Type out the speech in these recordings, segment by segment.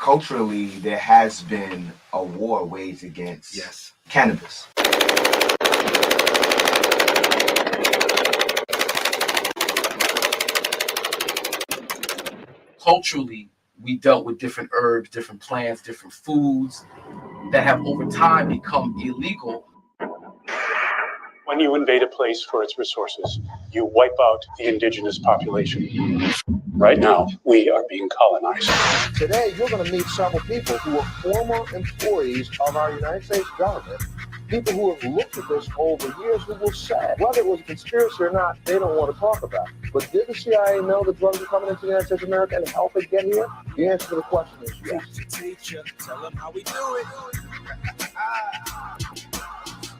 culturally, there has been a war waged against cannabis. Culturally, we dealt with different herbs, different plants, different foods that have over time become illegal. When you invade a place for its resources, you wipe out the indigenous population. Right now, we are being colonized. Today, you're going to meet several people who are former employees of our United States government, people who have looked at this over years who will say, whether it was a conspiracy or not, they don't want to talk about it. But did the CIA know the drugs are coming into the United States of America and help it get here? The answer to the question is yes. Teacher, tell them how we do it.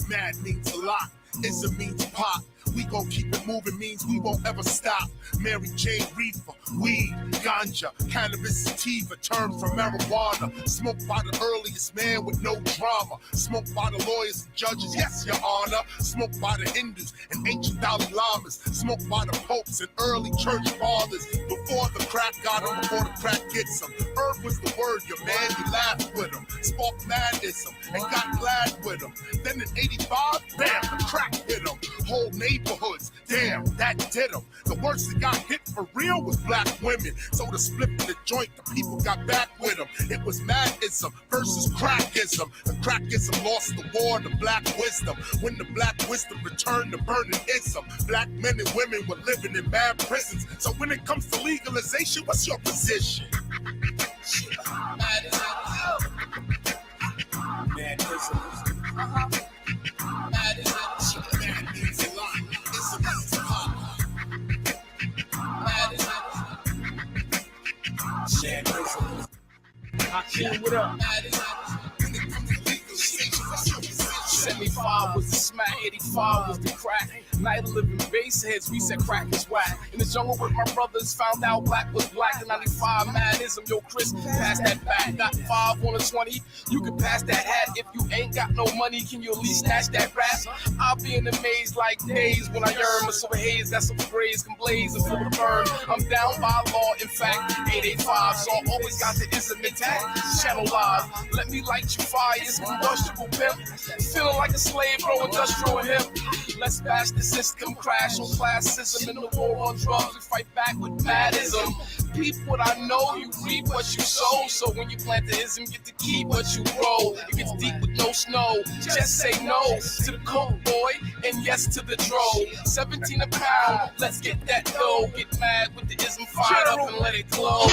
Mad means a lot. IZM means pop. We gon' keep it moving means we won't ever stop. Mary Jane reefer, weed, ganja, cannabis sativa, terms from marijuana. Smoked by the earliest man with no drama. Smoked by the lawyers and judges, yes, your honor. Smoked by the Hindus and ancient Dalai Lamas. Smoked by the popes and early church fathers. Before the crack got them, before the crack gets them. Herb was the word, your man, you laughed with him. Sparked madism and got glad with him. Then in 85, bam, the crack hit him. Whole neighborhoods, damn, that did them. The worst that got hit for real was black women. So the split in the joint, the people got back with them. It was madism versus crackism. The crackism lost the war to black wisdom. When the black wisdom returned to burning ism, black men and women were living in bad prisons. So when it comes to legalization, what's your position? Madism. Hakim, what up? 75 was the smack, 85 was the crack. Night of living bass heads, we said crack is whack. In the jungle with my brothers, found out black was black. In 95, madism, yo, Chris, pass that back. Got 5 on a 20, you can pass that hat. If you ain't got no money, can you at least snatch that rap? I'll be in the maze like days when I yearn. But so haze, got some sprays, can blaze and feel the burn. I'm down by law, in fact, 885. So I always got the IZM intact. Channel live, let me light you fire, it's combustible pimp. Feeling like a slave, bro, industrial and hemp. Let's bash the system, crash on classism. In the war on drugs, we fight back with madism. Peep what I know, you reap what you sow. So when you plant the ism, get to keep what you grow. It gets deep with no snow. Just say no to the coke boy and yes to the dro. 17 a pound, let's get that dough. Get mad with the ism, fired up and let it glow.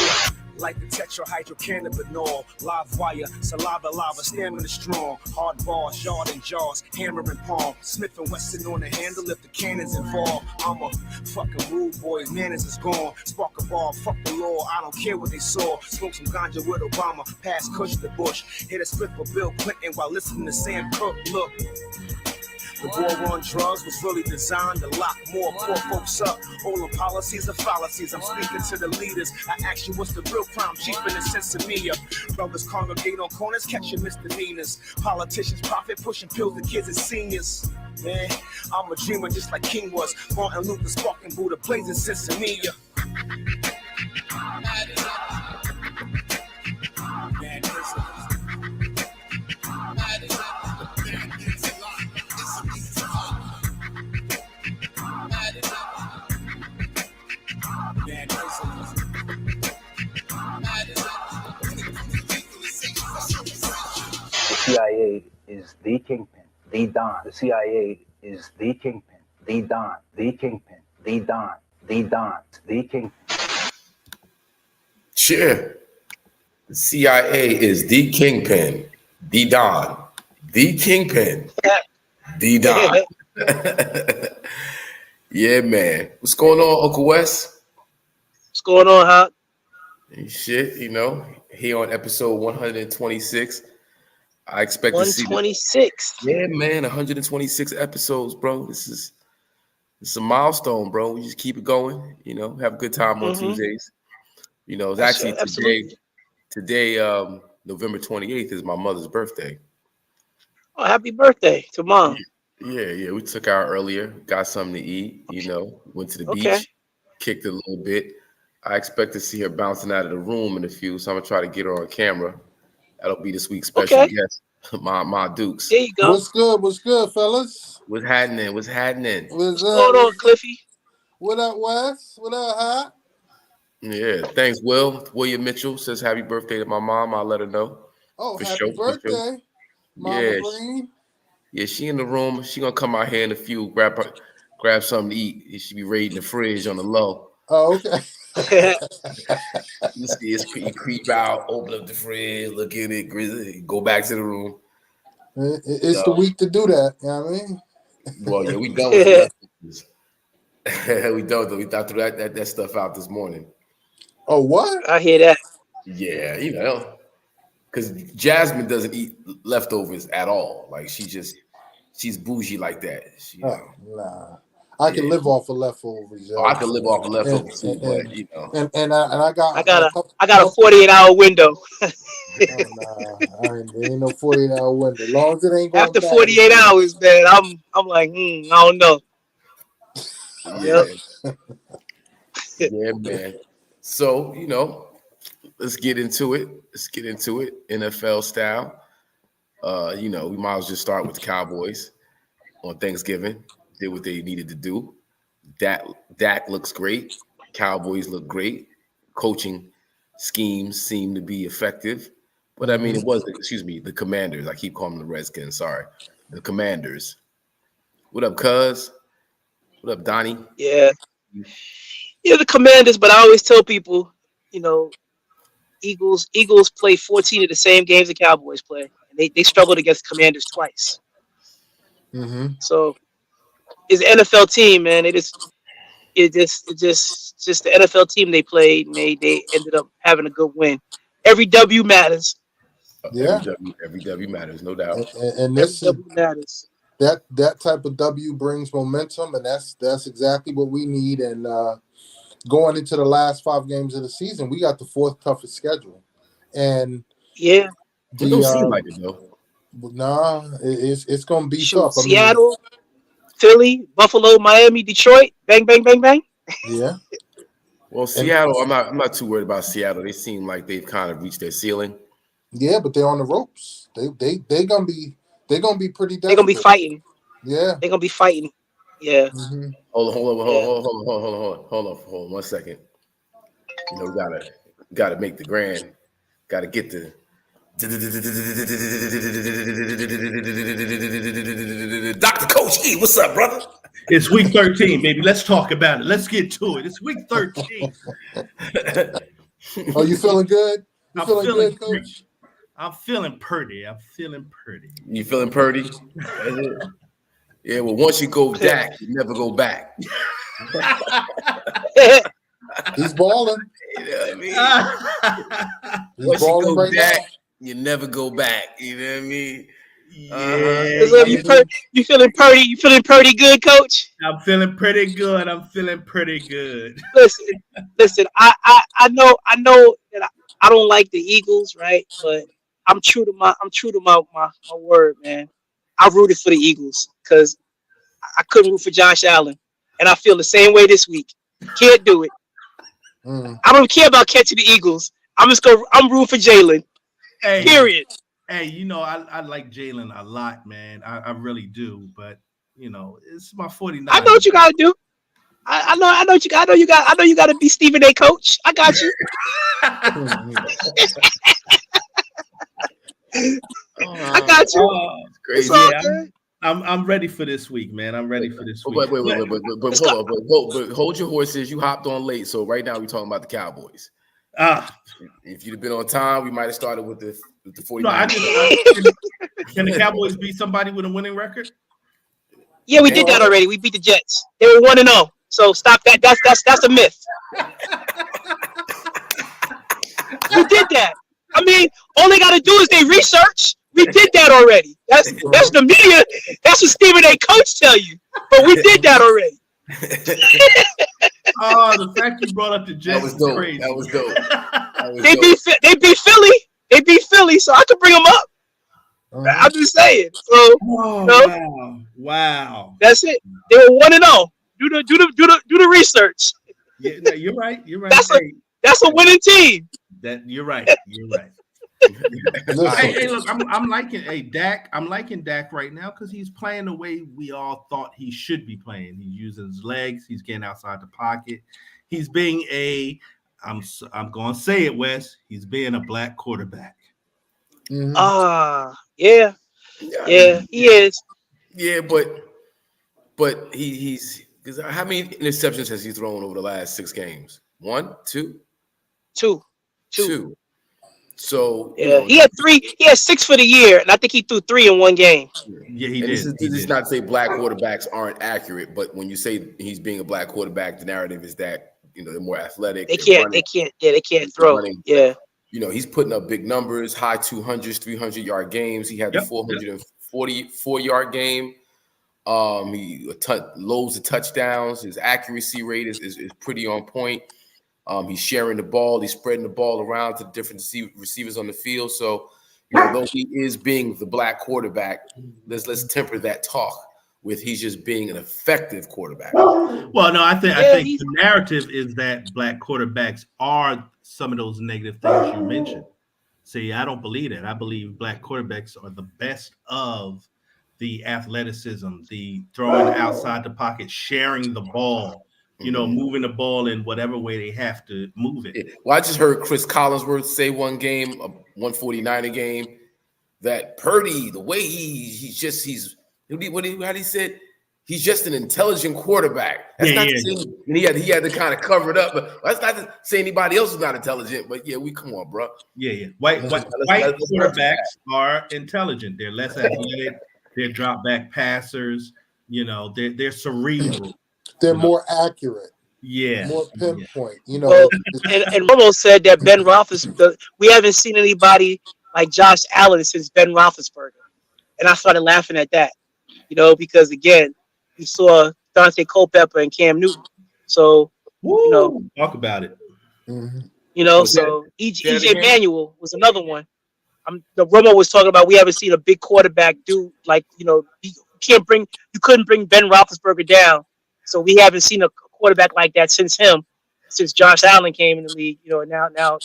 Like the tetrahydrocannabinol, live wire, saliva, lava, stamina strong, hard bars, yard and jaws, hammer and palm, Smith and Wesson on the handle if the cannon's involved. I'm a fucking rude boy, manners is gone. Spark a ball, fuck the law, I don't care what they saw. Smoke some ganja with Obama, pass Kush the Bush. Hit a split for Bill Clinton while listening to Sam Cooke. Look. The war on drugs was really designed to lock more poor folks up. All the policies are fallacies. I'm speaking to the leaders. I ask you, what's the real crime? Chief in the sense of me. Brothers congregate on corners, catching misdemeanors. Politicians profit, pushing pills to kids and seniors. Man, I'm a dreamer just like King was. Martin Luther, sparking Buddha, blazing sense of me. The CIA is the kingpin, the Don. The CIA is the kingpin, the Don, the kingpin, the Don, the Don, the kingpin. Sure. The CIA is the kingpin, the Don, the kingpin, the Don. Yeah, man. What's going on, Uncle Wes? What's going on, Hot? Shit, you know, here on episode 126. I expect to see 126. Yeah, man, 126 episodes, bro. This is a milestone, bro. We just keep it going, you know, have a good time on Tuesdays. You know, it's actually today, November 28th is my mother's birthday. Oh, happy birthday to Mom. Yeah. We took out earlier, got something to eat, you know, went to the beach, kicked it a little bit. I expect to see her bouncing out of the room in a few, so I'm gonna try to get her on camera. That'll be this week's special guest, my Dukes. There you go. What's good, fellas? What's happening? What's going on, Cliffy? What up, Wes? What up, Hot? Yeah, thanks, Will. William Mitchell says happy birthday to my mom. I'll let her know. Oh, happy birthday, Mama Green. Yeah, she in the room. She gonna come out here in a few, grab something to eat. She be raiding the fridge on the low. Oh, okay. You see, you creep out, open up the fridge, look at it, grizzly, go back to the room. It's the week to do that. You know what I mean? Well, yeah, we done with that. We done. We thought through that stuff out this morning. Oh, what? I hear that. Yeah, you know, because Jasmine doesn't eat leftovers at all. Like she's bougie like that. Nah. I can live off of leftovers. I can live off of leftovers too, but you know. And I got a 48-hour window. There ain't no 48-hour window. As long as it ain't going after back, 48 hours, man, I'm like, I don't know. Yeah. Yeah, man. So, you know, let's get into it. NFL style. You know, we might as well just start with the Cowboys on Thanksgiving. Did what they needed to do. Dak looks great. Cowboys look great. Coaching schemes seem to be effective. But I mean, it wasn't, the Commanders. I keep calling them the Redskins. Sorry. The Commanders. What up, cuz? What up, Donnie? Yeah, the Commanders, but I always tell people, you know, Eagles play 14 of the same games the Cowboys play. And they struggled against Commanders twice. Mm-hmm. So it's an NFL team, man. It's just the NFL team they played, and they ended up having a good win. Every W matters. Yeah, every W matters, no doubt. And this W matters. That type of W brings momentum, and that's exactly what we need. And going into the last 5 games of the season, we got the 4th toughest schedule. And yeah, it don't seem like it though. Nah, it's gonna be tough. Seattle, Philly, Buffalo, Miami, Detroit, bang, bang, bang, bang. Yeah. Well, Seattle, I'm not too worried about Seattle. They seem like they've kind of reached their ceiling. Yeah, but they're on the ropes. They're gonna be pretty desperate. They're gonna be fighting. Yeah. They're gonna be fighting. Yeah. Mm-hmm. Hold on 1 second. You know, we gotta make the grand. Gotta get the Dr. Coach E, what's up, brother? It's week 13, baby. Let's talk about it. Let's get to it. It's week 13. Oh, you feeling good? You feeling good, Coach? I'm feeling pretty. You feeling pretty? Yeah, well, once you go Dak, you never go back. He's balling. You know what I mean? Once you go right Dak, you never go back. You know what I mean? Yeah. You feeling pretty? You feeling pretty good, Coach? I'm feeling pretty good. Listen. I know that I don't like the Eagles, right? But I'm true to my word, man. I rooted for the Eagles because I couldn't root for Josh Allen, and I feel the same way this week. Can't do it. I don't care about catching the Eagles. I'm rooting for Jalen. Hey, period. Hey, you know, I like Jalen a lot, man. I really do, but you know, it's my 49. I know what you gotta do. I know you gotta be Stephen A. Coach. I got you. I got you. Crazy. I'm ready for this week, man. I'm ready for this week. Wait, hold your horses. You hopped on late, so right now we're talking about the Cowboys. If you'd have been on time, we might have started with the 49. Can the Cowboys beat somebody with a winning record? Yeah, we did that already. We beat the Jets. They were 1-0. So stop that. That's a myth. We did that. I mean, all they got to do is they research. We did that already. That's the media. That's what Stephen A. Coach tell you. But we did that already. Oh, the fact you brought up the Jets was crazy. That was dope. They beat Philly. They beat Philly, so I could bring them up. I'm just saying. So, wow. That's it. They were 1-0. Do the research. Yeah, no, you're right. You're right. That's a winning team. That you're right. You're right. Hey, look, I'm liking Dak. I'm liking Dak right now because he's playing the way we all thought he should be playing. He's using his legs. He's getting outside the pocket. He's being I'm going to say it, Wes. He's being a black quarterback. Yeah, he is. Yeah, but he's because how many interceptions has he thrown over the last 6 games? 1, 2, 2. So he had 3. He had 6 for the year, and I think he threw 3 in one game. Yeah, he did. This is not to say black quarterbacks aren't accurate, but when you say he's being a black quarterback, the narrative is that they're more athletic. They can't throw. Running. Yeah. He's putting up big numbers, high 200s, 300-yard games. He had the 444-yard game. He loads of touchdowns. His accuracy rate is pretty on point. He's sharing the ball. He's spreading the ball around to different receivers on the field. So, though he is being the black quarterback, let's temper that talk with he's just being an effective quarterback. Well, no, I think the narrative is that black quarterbacks are some of those negative things you mentioned. See, I don't believe that. I believe black quarterbacks are the best of the athleticism, the throwing outside the pocket, sharing the ball, moving the ball in whatever way they have to move it. Yeah. Well, I just heard Chris Collinsworth say one game, a 149 a game, that Purdy, the way how he said, he's just an intelligent quarterback. That's not to say, and he had to kind of cover it up, but that's not to say anybody else is not intelligent. But come on, bro. Yeah. White quarterbacks are intelligent. They're less athletic. They're drop back passers. They're cerebral. They're more accurate. Yeah. More pinpoint. And Romo said that Ben Roethlisberger, we haven't seen anybody like Josh Allen since Ben Roethlisberger. And I started laughing at that, because again, you saw Dante Culpepper and Cam Newton. So, talk about it. So EJ Manuel was another one. The Romo was talking about we haven't seen a big quarterback do you couldn't bring Ben Roethlisberger down. So we haven't seen a quarterback like that since Josh Allen came in the league. Now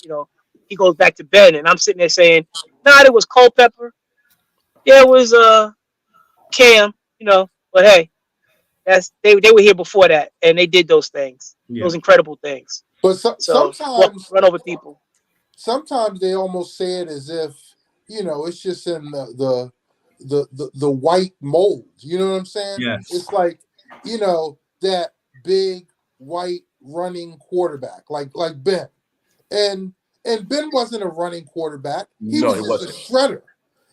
he goes back to Ben, and I'm sitting there saying, it was Culpepper. Yeah, it was Cam. But hey, they were here before that, and they did those things, those incredible things. But sometimes run over people. Sometimes they almost say it as if it's just in the white mold. You know what I'm saying? Yes. It's like that big white running quarterback like Ben, and Ben wasn't a running quarterback. He was a shredder.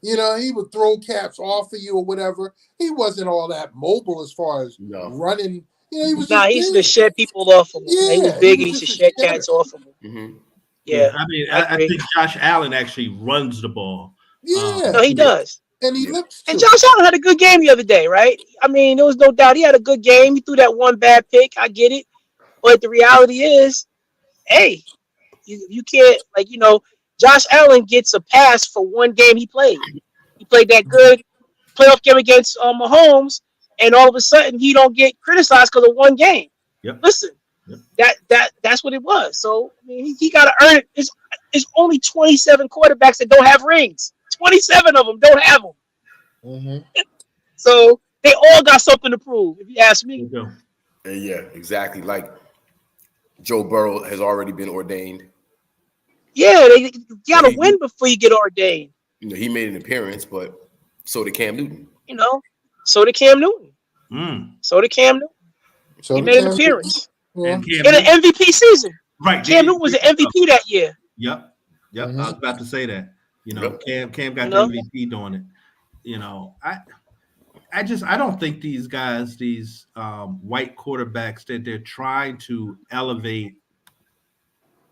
He would throw caps off of you or whatever. He wasn't all that mobile as far as running. He was. He used to shed people off of him. Yeah, he was big and he used to shed cats off of him. Mm-hmm. Yeah. I mean, I think Josh Allen actually runs the ball. Yeah. No, he does. And he looks. And Josh Allen had a good game the other day, right? I mean, there was no doubt he had a good game. He threw that one bad pick. I get it. But the reality is, hey, you can't, Josh Allen gets a pass for one game he played. He played that good playoff game against Mahomes, and all of a sudden he don't get criticized because of one game. Yep. Listen, that's what it was. So I mean, he got to earn it. It's only 27 quarterbacks that don't have rings. 27 of them don't have them. Mm-hmm. So they all got something to prove, if you ask me. Yeah, exactly. Like Joe Burrow has already been ordained. Yeah, you got to win before you get ordained. He made an appearance, but so did Cam Newton. So did Cam Newton. He made an appearance in an MVP season. Right. Cam Newton was an MVP that year. Yep. Mm-hmm. I was about to say that. Cam got the MVP doing it. I don't think these guys, these white quarterbacks that they're trying to elevate,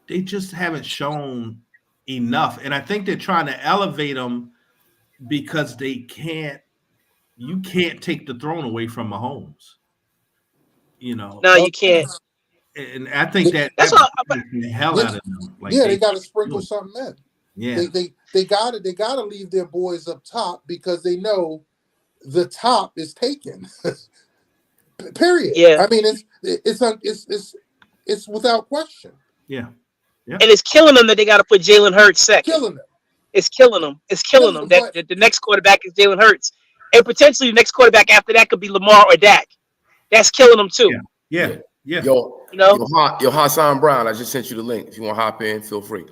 they just haven't shown enough. And I think they're trying to elevate them because you can't take the throne away from Mahomes. No, you can't. And I think that's the hell out of them. They got to sprinkle something in. Yeah, they got to leave their boys up top because they know the top is taken. Period. Yeah. I mean, it's It's without question. Yeah. And it's killing them that they got to put Jalen Hurts second. Killing them. It's killing them. It's killing them that the next quarterback is Jalen Hurts, and potentially the next quarterback after that could be Lamar or Dak. That's killing them too. Yeah. Yo, yo, Hassan Brown, I just sent you the link. If you want to hop in, feel free.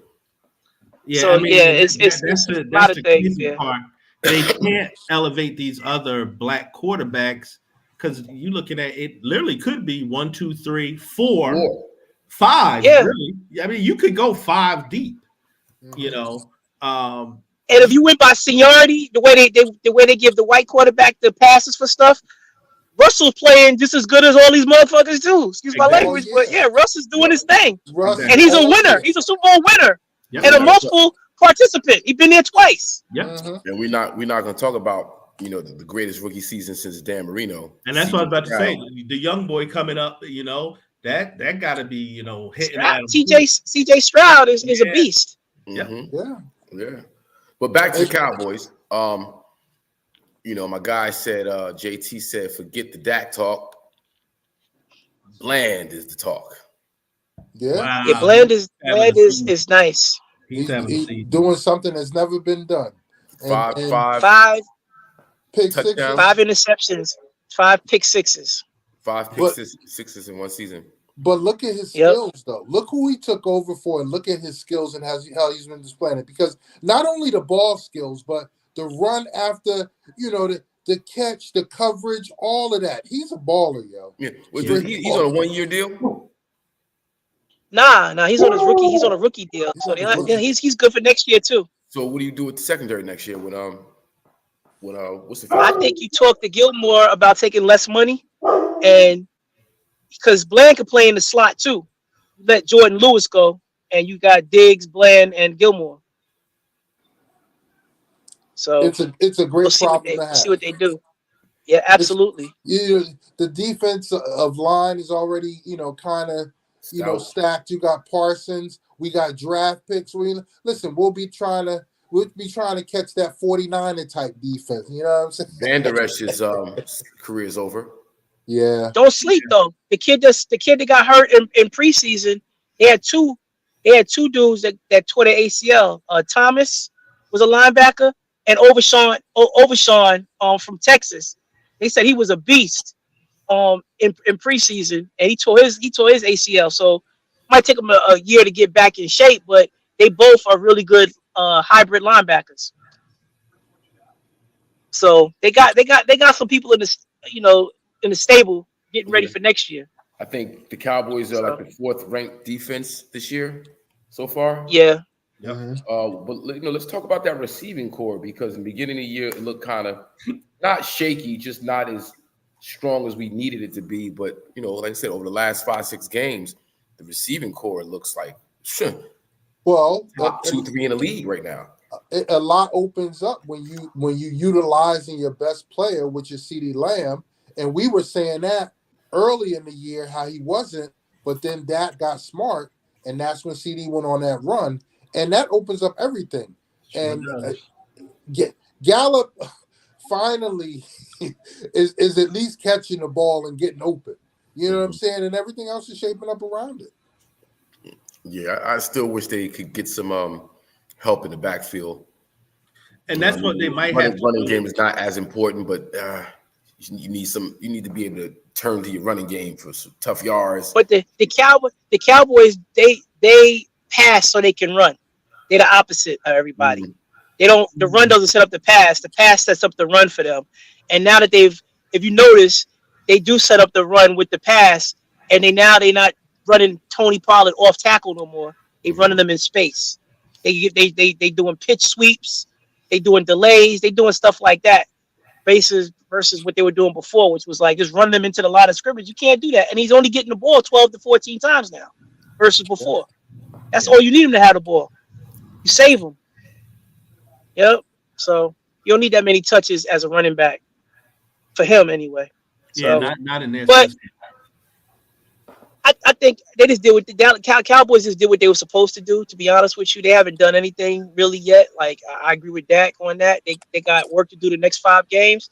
Yeah, so I mean, it's a lot of things. Part. They can't elevate these other black quarterbacks because you're looking at it. Literally, could be 1, 2, 3, 4, 5. Yeah, really. I mean, you could go 5 deep. You know. And if you went by seniority, the way they give the white quarterback the passes for stuff, Russell's playing just as good as all these motherfuckers do. Excuse my language, but yeah, Russell's doing his thing, and he's a winner. He's a Super Bowl winner and a multiple participant. He's been there twice. Yep. And we're not going to talk about the greatest rookie season since Dan Marino. And that's what I was about to say. The young boy coming up, that got to be hitting at him. CJ Stroud is a beast. Yeah. But back to the Cowboys. My guy said, JT said, forget the Dak talk. Bland is the talk. Yeah. Wow. Yeah, Bland is nice. He's doing something that's never been done. Five pick sixes. 5 interceptions, 5 pick sixes. 5 pick sixes in one season. But look at his skills, though. Look who he took over for, and look at his skills and how he's been displaying it. Because not only the ball skills, but the run after, the catch, the coverage, all of that. He's a baller, yo. Yeah, he's on a 1-year deal. Nah, he's on his rookie. He's on a rookie deal. So he's good for next year too. So what do you do with the secondary next year? What's the? I think you talk to Gilmore about taking less money, and because Bland could play in the slot too. You let Jordan Lewis go, and you got Diggs, Bland, and Gilmore. So it's a great problem to have. See what they do. Yeah, absolutely. The defense of line is already kind of stacked. You got Parsons. We got draft picks. We'll be trying to catch that 49er type defense. You know what I'm saying? Van Der Esch's career is over. Yeah. Don't sleep though. The kid that got hurt in preseason, they had two dudes that tore their ACL. Thomas was a linebacker, and Overshawn from Texas. They said he was a beast in preseason, and he tore his ACL. So it might take him a year to get back in shape, but they both are really good hybrid linebackers. So they got some people in the stable getting ready for next year. I think the Cowboys are like the 4th ranked defense this year so far. Yeah. But let's talk about that receiving core, because in the beginning of the year it looked kind of not shaky, just not as strong as we needed it to be. But like I said, over the last 5-6 games, the receiving core looks like top 2-3 in the league right now. A lot opens up when you utilizing your best player, which is CeeDee Lamb, and we were saying that early in the year how he wasn't, but then that got smart, and that's when CeeDee went on that run. And that opens up everything. And Gallup finally is at least catching the ball and getting open. You know what I'm saying? And everything else is shaping up around it. Yeah, I still wish they could get some help in the backfield. And that's what they might have. Running game is not as important, but you need to be able to turn to your running game for some tough yards. But the Cowboys, they pass so they can run. They're the opposite of everybody. They don't. The run doesn't set up the pass. The pass sets up the run for them. And now that if you notice, they do set up the run with the pass, and they're not running Tony Pollard off tackle no more. They're running them in space. They doing pitch sweeps. They doing delays. They doing stuff like that. Versus what they were doing before, which was like just run them into the line of scrimmage. You can't do that. And he's only getting the ball 12 to 14 times now versus before. That's all you need him to have the ball. You save him. Yep. So you don't need that many touches as a running back for him anyway. So, not in there. But I think they just did what the Cowboys just did what they were supposed to do. To be honest with you, they haven't done anything really yet. Like I agree with Dak on that. They got work to do the next 5 games,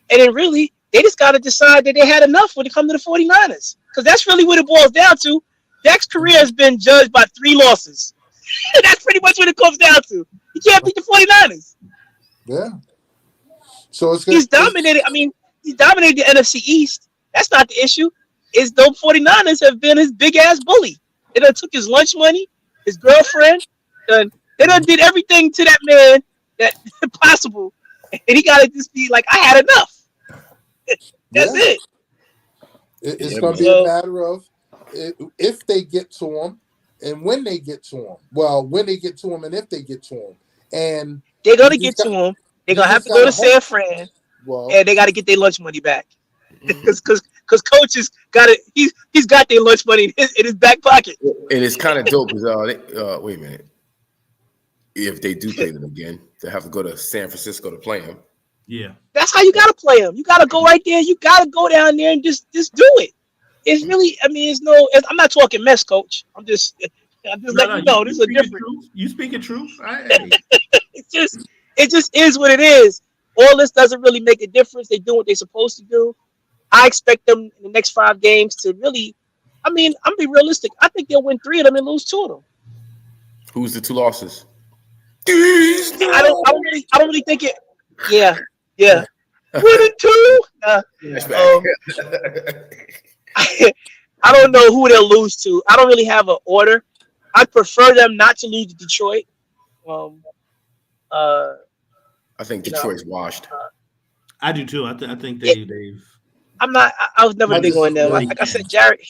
and then really they just got to decide that they had enough when it comes to the 49ers, because that's really what it boils down to. Dak's career has been judged by 3 losses. That's pretty much what it comes down to. He can't beat the 49ers. Yeah. So he's dominated. I mean, he's dominated the NFC East. That's not the issue. It's the 49ers have been his big ass bully. They done took his lunch money, his girlfriend. They done did everything to that man that possible. And he got to just be like, I had enough. That's it. It's going to be a matter of if they get to him and when they get to him. Well, when they get to him and if they get to him. And they're going to get to him. They're going to have to go to San Fran. Well, and they got to get their lunch money back. Because coach has got it. He's got their lunch money in his back pocket. And it's kind of dope because wait a minute. If they do play them again, they have to go to San Francisco to play them. Yeah, that's how you got to play them. You got to go right there. You got to go down there and just do it. It's really, I mean, I'm not talking mess, coach. I'm just letting you know. This is a different. You speaking truth. It just is what it is. All this doesn't really make a difference. They do what they're supposed to do. I expect them in the next 5 games to really. I mean, I'm being realistic. I think they'll win 3 of them and lose 2 of them. Who's the 2 losses? I don't really think it. Yeah. 1 and 2. I don't know who they'll lose to. I don't really have an order. I prefer them not to lose to Detroit. I think Detroit's washed. I do too. I think they've. I'm not. I was never big on them. Like I said, Jared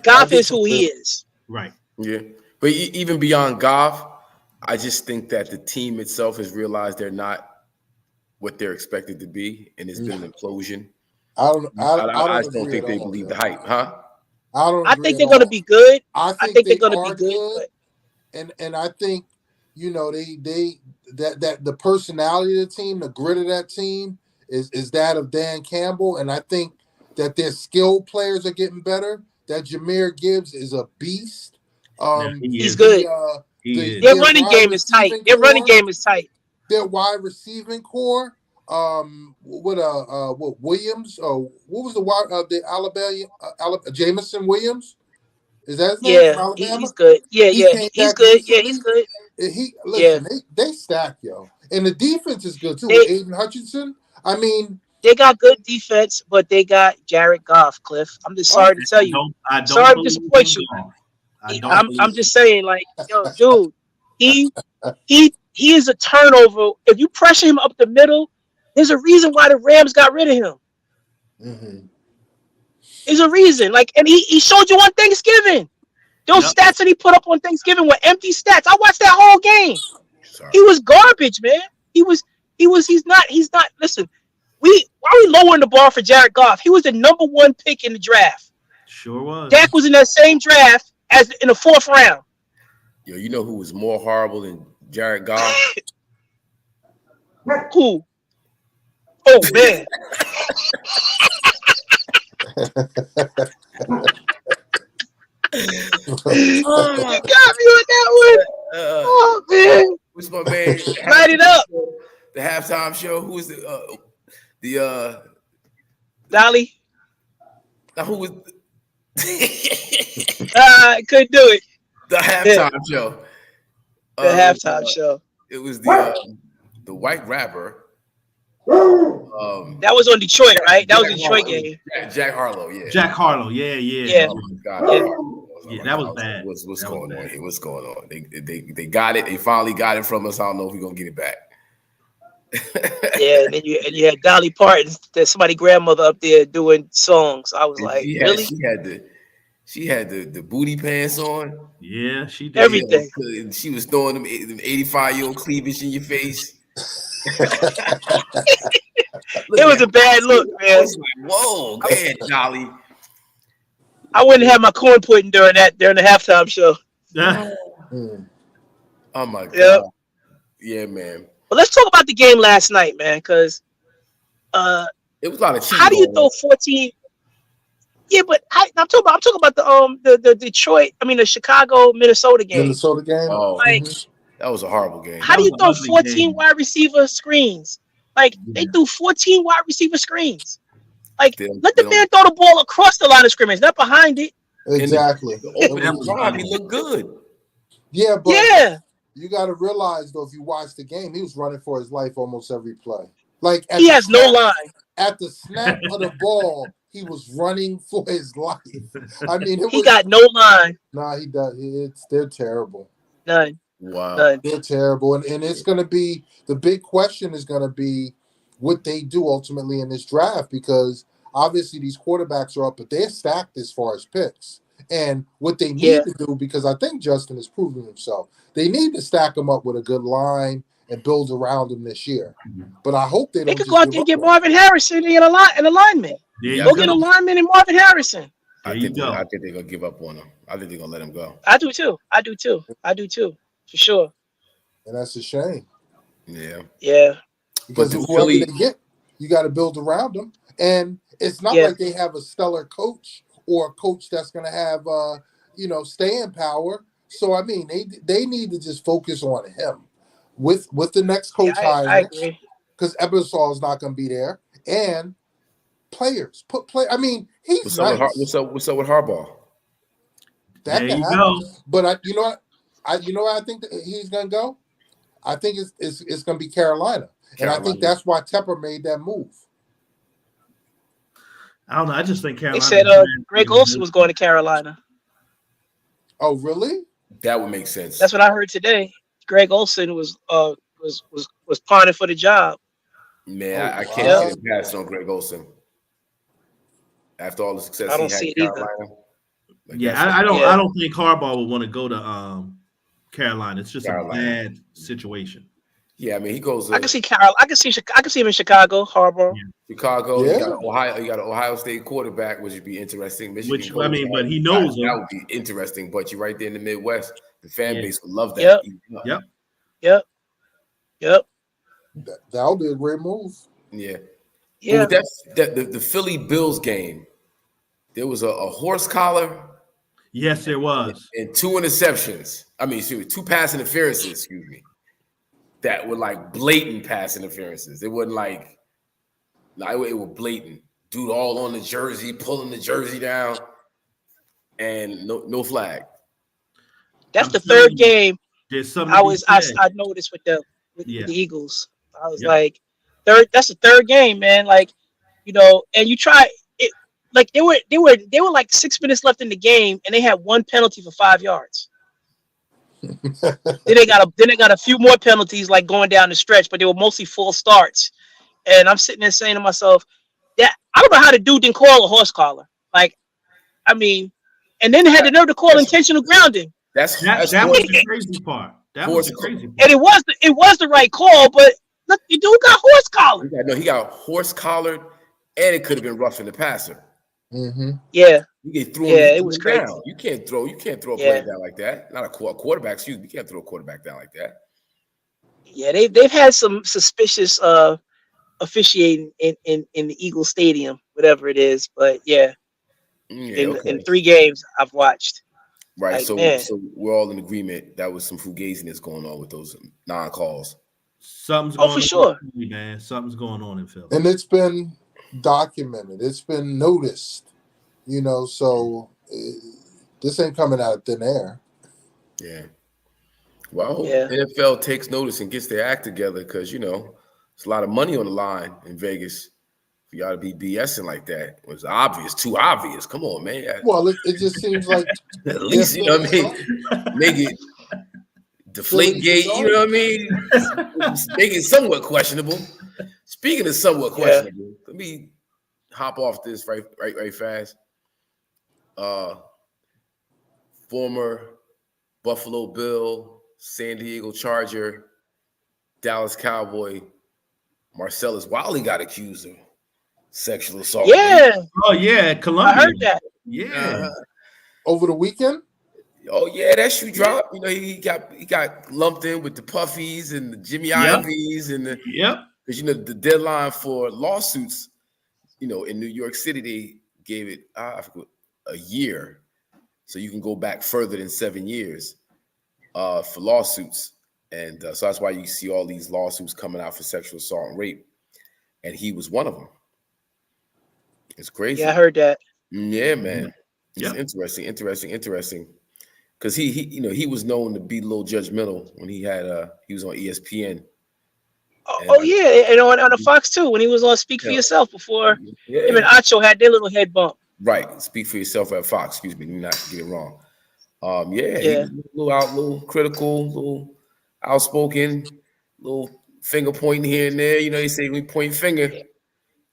Goff is who he is. Right. Yeah, but even beyond Goff, I just think that the team itself has realized they're not what they're expected to be, and it's been an implosion. I just don't think they believe the hype, huh? I think they're going to be good. I think they're going to be good. And I think that the personality of the team, the grit of that team is that of Dan Campbell, and I think that their skilled players are getting better. That Jahmyr Gibbs is a beast. He's good. Their running game is tight. Their wide receiving core. What Williams? What was the Alabama Jamison Williams? Is that his name? Yeah, he's good. He's good. Yeah, he's good. They stack, yo, and the defense is good too. Aiden Hutchinson. I mean, they got good defense, but they got Jared Goff. Cliff, I'm just sorry to tell you. Sorry to disappoint you. I'm just saying, like, yo, dude, he is a turnover. If you pressure him up the middle, there's a reason why the Rams got rid of him. Mm-hmm. There's a reason. Like, and he showed you on Thanksgiving. Those stats that he put up on Thanksgiving were empty stats. I watched that whole game. Sorry. He was garbage, man. He's not. Listen, why are we lowering the bar for Jared Goff? He was the number 1 pick in the draft. Sure was. Dak was in that same draft as in the 4th round. Yo, you know who was more horrible than Jared Goff? Who? Oh man. You got me on that one. Oh man. What's my man? Light it up. The halftime show. Who was the Dolly? Now who was I couldn't do it. The halftime show. The halftime show. It was the white rapper. That was on Detroit, right? That was a Detroit game. Jack Harlow, yeah. Jack Harlow, yeah. Oh my God. Yeah, that was bad. What's going on here? What's going on? They got it. They finally got it from us. I don't know if we're gonna get it back. Yeah, and then you had Dolly Parton, that somebody's grandmother up there doing songs. I was like, really? She had the booty pants on. Yeah, she did. Everything. And she was throwing them 85-year-old cleavage in your face. It was a bad look, man. I was like, whoa, go ahead, Dolly. I wouldn't have my corn pudding during the halftime show. Oh my God. Yep. Yeah, man. But let's talk about the game last night, man, because it was a lot of cheating. How do you throw 14? Yeah, but I'm talking about the Detroit, the Chicago Minnesota game. Minnesota game. Oh, that was a horrible game. How do you throw 14 wide receiver screens? Like they threw 14 wide receiver screens. Like let the man throw the ball across the line of scrimmage, not behind it. Exactly. Open drive, he looked good. Yeah, but yeah, you got to realize though, if you watch the game, he was running for his life almost every play. Like he has no line. At the snap of the ball, he was running for his life. I mean, He got no line. Nah, he does. They're terrible. None. Wow. None. They're terrible. And it's going to be, the big question is going to be what they do ultimately in this draft, because obviously these quarterbacks are up, but they're stacked as far as picks. And what they need to do, because I think Justin has proven himself, they need to stack him up with a good line and build around him this year. But I hope they don't. They could go out there and get Marvin Harrison in a lineman. Go get a lineman and Marvin Harrison. I think they're gonna give up on him. I think they're gonna let him go. I do too. For sure. And that's a shame. Yeah. Yeah. Because whoever they get, you got to build around them. And it's not like they have a stellar coach or a coach that's going to have, staying power. So, I mean, they need to just focus on him with the next coach hire. I agree. Because Ebersol is not going to be there. And players. I mean, he's nice. What's up with Harbaugh? That can happen. But you know what I think that he's going to go? I think it's going to be Carolina. And I think that's why Tepper made that move. I don't know. I just think Carolina. They said Greg Olsen was going to Carolina. Oh, really? That would make sense. That's what I heard today. Greg Olsen was pawning for the job. Man, I can't see him passing on Greg Olsen after all the success I don't he had see in it Carolina. I don't think Harbaugh would want to go to Carolina. It's just a bad situation. Yeah, I mean, he goes. I can see Carol. I can see him in Chicago, Harbaugh. Yeah. Chicago. Yeah. You got an Ohio State quarterback, which would be interesting. Michigan, but he knows that would be interesting. But you're right there in the Midwest. The fan base would love that. Yep. That would be a great move. Yeah. Yeah. The Philly Bills game. There was a horse collar. Yes, there was. And 2 interceptions. I mean, 2 pass interferences. Excuse me. That were like blatant pass interferences. It wasn't like, it was blatant. Dude all on the jersey, pulling the jersey down, and no flag. That's the third game I noticed with the Eagles. I was like, that's the third game, man. Like, and you try it, like they were like 6 minutes left in the game, and they had 1 penalty for 5 yards. then they got a few more penalties like going down the stretch, but they were mostly full starts. And I'm sitting there saying to myself, that I don't know how the dude didn't call a horse collar. Like, I mean, and then they had the nerve to call intentional grounding. That was the crazy part. That was the crazy part. And it was the right call, but look, the dude got horse collared. He got horse collared, and it could have been roughing the passer. Mm-hmm. Yeah. It was crazy. Down. You can't throw a player down like that. Not a quarterback. Excuse me. You can't throw a quarterback down like that. Yeah, they've had some suspicious officiating in the Eagles Stadium, whatever it is. But in 3 games I've watched. Right. Like, so we're all in agreement that was some fugaziness going on with those non-calls. Something's going for sure, man. Something's going on in Philly, and it's been documented. It's been noticed. So this ain't coming out of thin air. Yeah. Well, I hope NFL takes notice and gets their act together, because there's a lot of money on the line in Vegas. For y'all to be BSing like that, it was obvious, too obvious. Come on, man. Well, it just seems like at least make it deflate gate. You know what I mean? Make it somewhat questionable. Speaking of somewhat questionable, let me hop off this right fast. Former Buffalo Bill, San Diego Charger, Dallas Cowboy, Marcellus Wiley got accused of sexual assault. Yeah. Oh yeah, Columbia. I heard that. Yeah. Over the weekend. Oh yeah, that shoe drop. He got lumped in with the Puffies and the Jimmy Ivies and because the deadline for lawsuits, in New York City they gave it I forget, a year, so you can go back further than 7 years for lawsuits, and so that's why you see all these lawsuits coming out for sexual assault and rape, and he was one of them. It's crazy. Yeah, I heard that. Yeah, man. It's interesting. Because he was known to be a little judgmental when he was on ESPN. And on the Fox too, when he was on Speak for Yourself before him and Acho had their little head bump. Right, Speak for Yourself at Fox. Excuse me, not to get it wrong. He was a little critical, little outspoken, little finger pointing here and there. He say we point finger.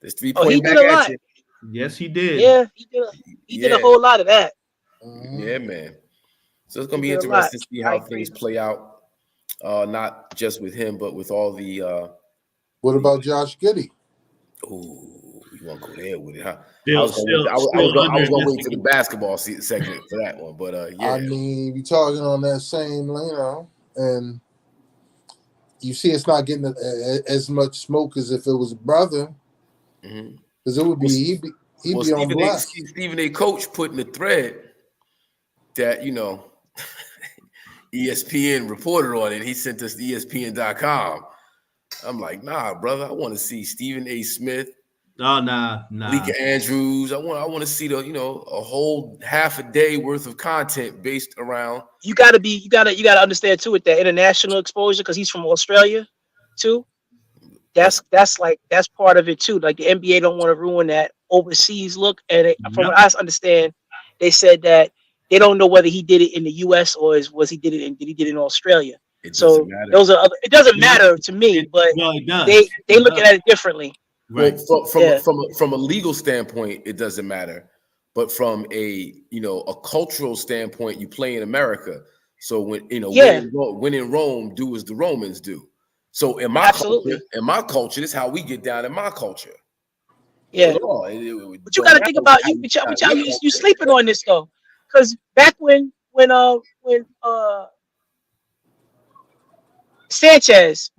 There's 3 pointing back at you. Yes, he did. Yeah, he did a whole lot of that. Yeah, man. So it's gonna be interesting to see how things play out. Not just with him, but with all the. What about Josh Giddey? Oh, you want to go there with it, huh? I was gonna wait to the basketball segment for that one, but yeah. I mean, we talking on that same lane, and you see, it's not getting as much smoke as if it was a brother, because it would be he'd be on black. Stephen A. Coach put in the thread that ESPN reported on it. He sent us to ESPN.com. I'm like, nah, brother. I want to see Stephen A. Smith. Oh, nah. Malika Andrews. I want to see a whole half a day worth of content based around. You gotta understand too with that international exposure, because he's from Australia too. That's part of it too. Like the NBA don't want to ruin that overseas look. And from what I understand, they said that they don't know whether he did it in the U.S. or did he did it in Australia. It doesn't matter. Those are it doesn't matter to me, but they look at it differently. Right. From a legal standpoint, it doesn't matter, but from a cultural standpoint, you play in America. So when in Rome, do as the Romans do. So in my culture, this is how we get down in my culture. Yeah, but you got to think about you sleeping on this though, because back when Mark Sanchez,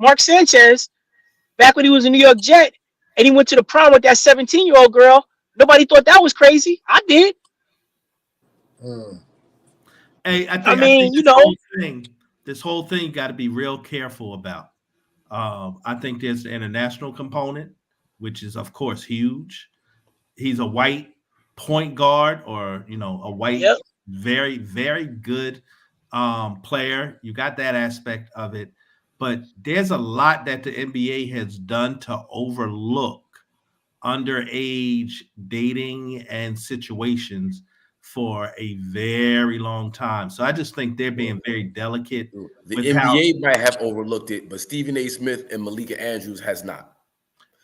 back when he was a New York Jet and he went to the prom with that 17-year-old girl, nobody thought that was crazy. I did. Hey, I think this whole thing got to be real careful about. I think there's the international component, which is of course huge. He's a white point guard, or a white, very, very good player. You got that aspect of it, but there's a lot that the NBA has done to overlook underage dating and situations for a very long time. So I just think they're being very delicate. The NBA might have overlooked it, but Stephen A. Smith and Malika Andrews has not.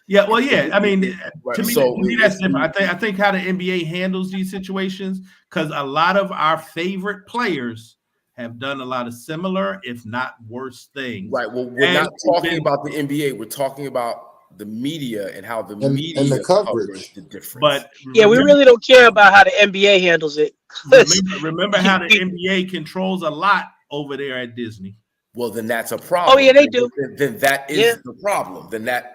Yeah, well, yeah. I mean, to me that's different. I think how the NBA handles these situations, because a lot of our favorite players have done a lot of similar, if not worse, things. Right. Well, we're not talking about the NBA. We're talking about the media and how the media and the coverage. The difference. But we really don't care about how the NBA handles it. Remember how the NBA controls a lot over there at Disney. Well, then that's a problem. Oh yeah, they do. Then that is the problem. Then that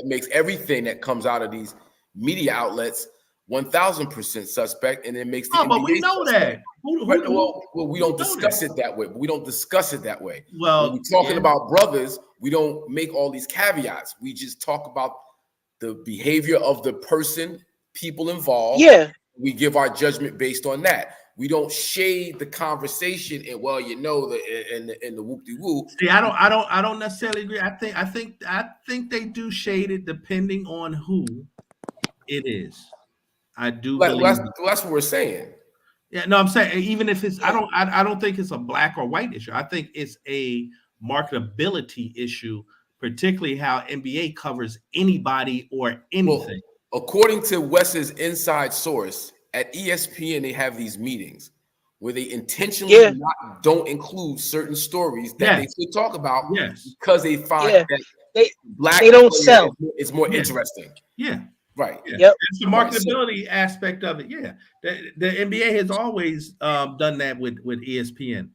makes everything that comes out of these media outlets 1,000% suspect, and it makes the NBA but we know suspect. that. Well, we don't discuss it that way. We don't discuss it that way. Well, when we're talking about brothers, we don't make all these caveats. We just talk about the behavior of the person, people involved. Yeah. We give our judgment based on that. We don't shade the conversation and the whoop-de-woo. See, I don't necessarily agree. I think they do shade it depending on who it is. I do believe that's what we're saying. Yeah, no, I'm saying even if it's I don't think it's a black or white issue. I think it's a marketability issue, particularly how NBA covers anybody or anything. Well, according to Wes's inside source at ESPN, they have these meetings where they intentionally don't include certain stories that they should talk about because they find that they don't sell. It's more interesting. Yeah. Right. Yeah. Yep. It's the marketability aspect of it. Yeah. The NBA has always done that with ESPN,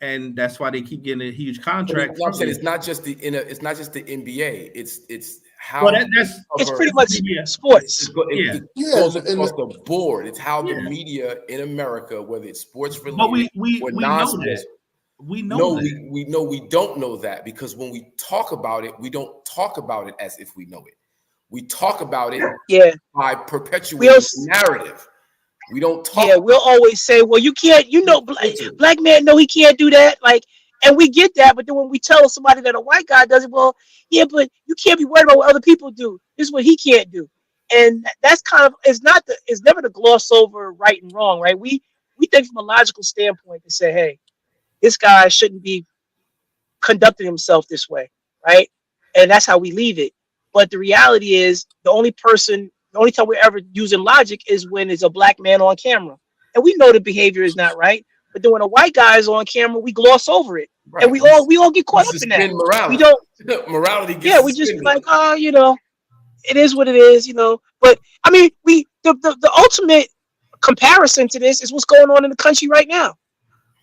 and that's why they keep getting a huge contract. I'm saying it's not just the NBA. It's how it's pretty much sports. It goes across the board. It's how the media in America, whether it's sports related or non-sports. We know that. We know we don't know that, because when we talk about it, we don't talk about it as if we know it. We talk about it by perpetuating the narrative. We don't talk. Yeah, we'll always say, well, you can't, black man, no, he can't do that. Like, and we get that, but then when we tell somebody that a white guy does it, well, yeah, but you can't be worried about what other people do. This is what he can't do. And that's kind of, it's never to gloss over right and wrong, right? We think from a logical standpoint to say, hey, this guy shouldn't be conducting himself this way, right? And that's how we leave it. But the reality is, the only time we're ever using logic is when it's a black man on camera, and we know the behavior is not right. But then when a white guy is on camera, we gloss over it, right. And we all get caught up in that. Morality. We don't morality. Yeah, we just like, it is what it is, But I mean, the ultimate comparison to this is what's going on in the country right now.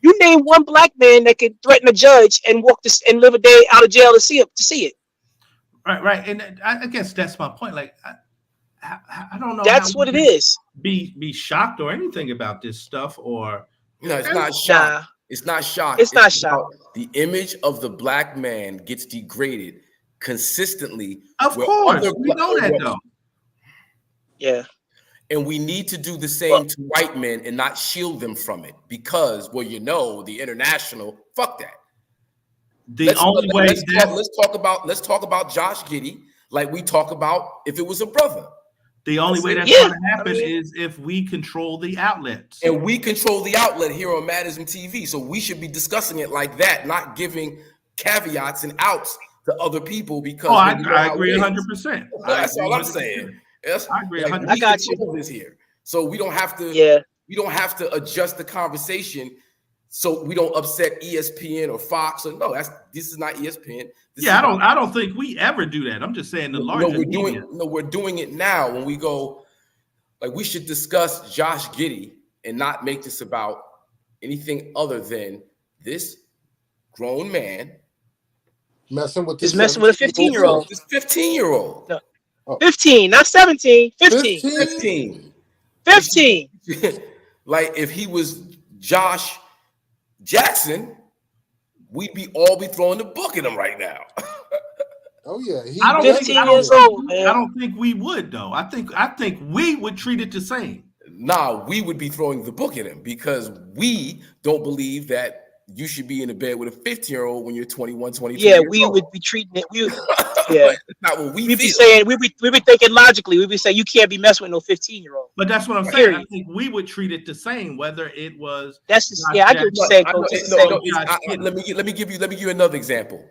You name one black man that could threaten a judge and and live a day out of jail to see it. Right, and I guess that's my point. Like, I don't know. That's what it is. Be shocked or anything about this stuff, or it's not shock. Nah. It's not shock. It's not shock. The image of the black man gets degraded consistently. Of course, we know that though. Yeah. And we need to do the same to white men and not shield them from it because, the international, fuck that. Let's talk about Josh Giddey like we talk about if it was a brother. The only way that's going to happen is if we control the outlets. And we control the outlet here on Madism TV. So we should be discussing it like that, not giving caveats and outs to other people because I agree 100%. That's all I'm saying. Yes, I agree. I got you. This here, so we don't have to. We don't have to adjust the conversation so we don't upset ESPN or Fox. Or this is not ESPN. I don't think we ever do that. I'm just saying the larger media. We're doing it now when we go. Like we should discuss Josh Giddey and not make this about anything other than this grown man messing with a 15-year-old. This 15-year-old. No. 15, not 17. 15. Like if he was Josh Jackson, we'd all be throwing the book at him right now. Oh yeah, I don't 15 years old, man. I don't think we would though. I think we would treat it the same. Nah, we would be throwing the book at him because we don't believe that you should be in a bed with a 15-year-old when you're 21, 22. Yeah, we would be treating it. That's not what we'd be saying. We'd be thinking logically. We'd be saying you can't be messing with no 15-year-old. But that's what I'm saying. I think we would treat it the same, whether it was. That's just I get what you're saying. Let me give you another example.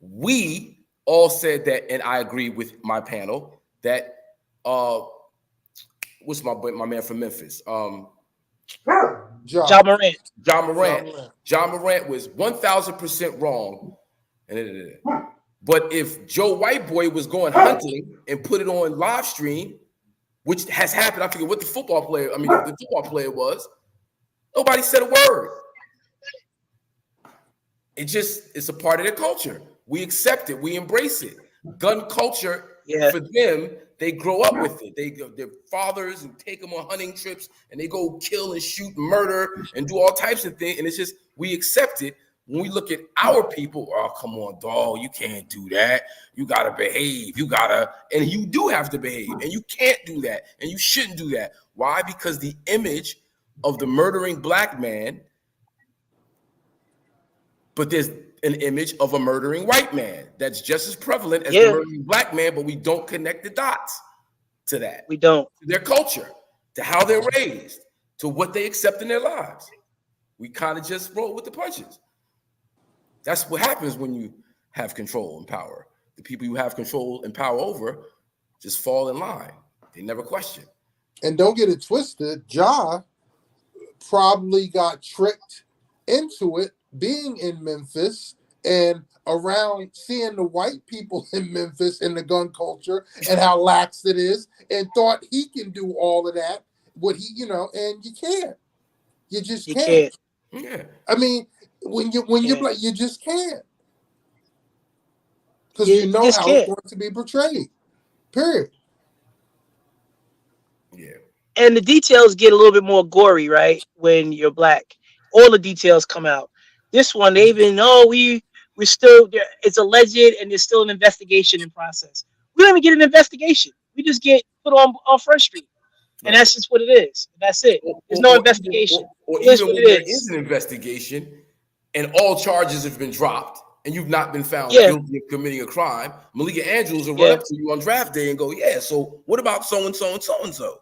We all said that, and I agree with my panel that what's my man from Memphis? John Morant. John Morant was 1,000% wrong. But if Joe Whiteboy was going hunting and put it on live stream, which has happened, I forget what the football player was, nobody said a word. It's a part of their culture. We accept it. We embrace it. Gun culture, for them, they grow up with it. Their fathers and take them on hunting trips and they go kill and shoot and murder and do all types of things. And it's just, we accept it. When we look at our people, oh, come on, dog, you can't do that. You got to behave. And you do have to behave. And you can't do that. And you shouldn't do that. Why? Because the image of the murdering black man, but there's an image of a murdering white man that's just as prevalent as the murdering black man, but we don't connect the dots to that. We don't. To their culture, to how they're raised, to what they accept in their lives. We kind of just roll with the punches. That's what happens when you have control and power. The people you have control and power over just fall in line. They never question. And don't get it twisted. Ja probably got tricked into it being in Memphis and around seeing the white people in Memphis and the gun culture and how lax it is and thought he can do all of that. And you can't. You just can't. Yeah. I mean, when you're black, you just can't. Because you know how it's going to be portrayed. Period. Yeah. And the details get a little bit more gory, right? When you're black. All the details come out. This one, we're still there. It's alleged and there's still an investigation in process. We don't even get an investigation. We just get put on Front Street. And that's just what it is. That's it. There's no investigation. Or even when there is an investigation and all charges have been dropped and you've not been found guilty of committing a crime, Malika Andrews will run up to you on draft day and go, yeah, so what about so-and-so and so-and-so?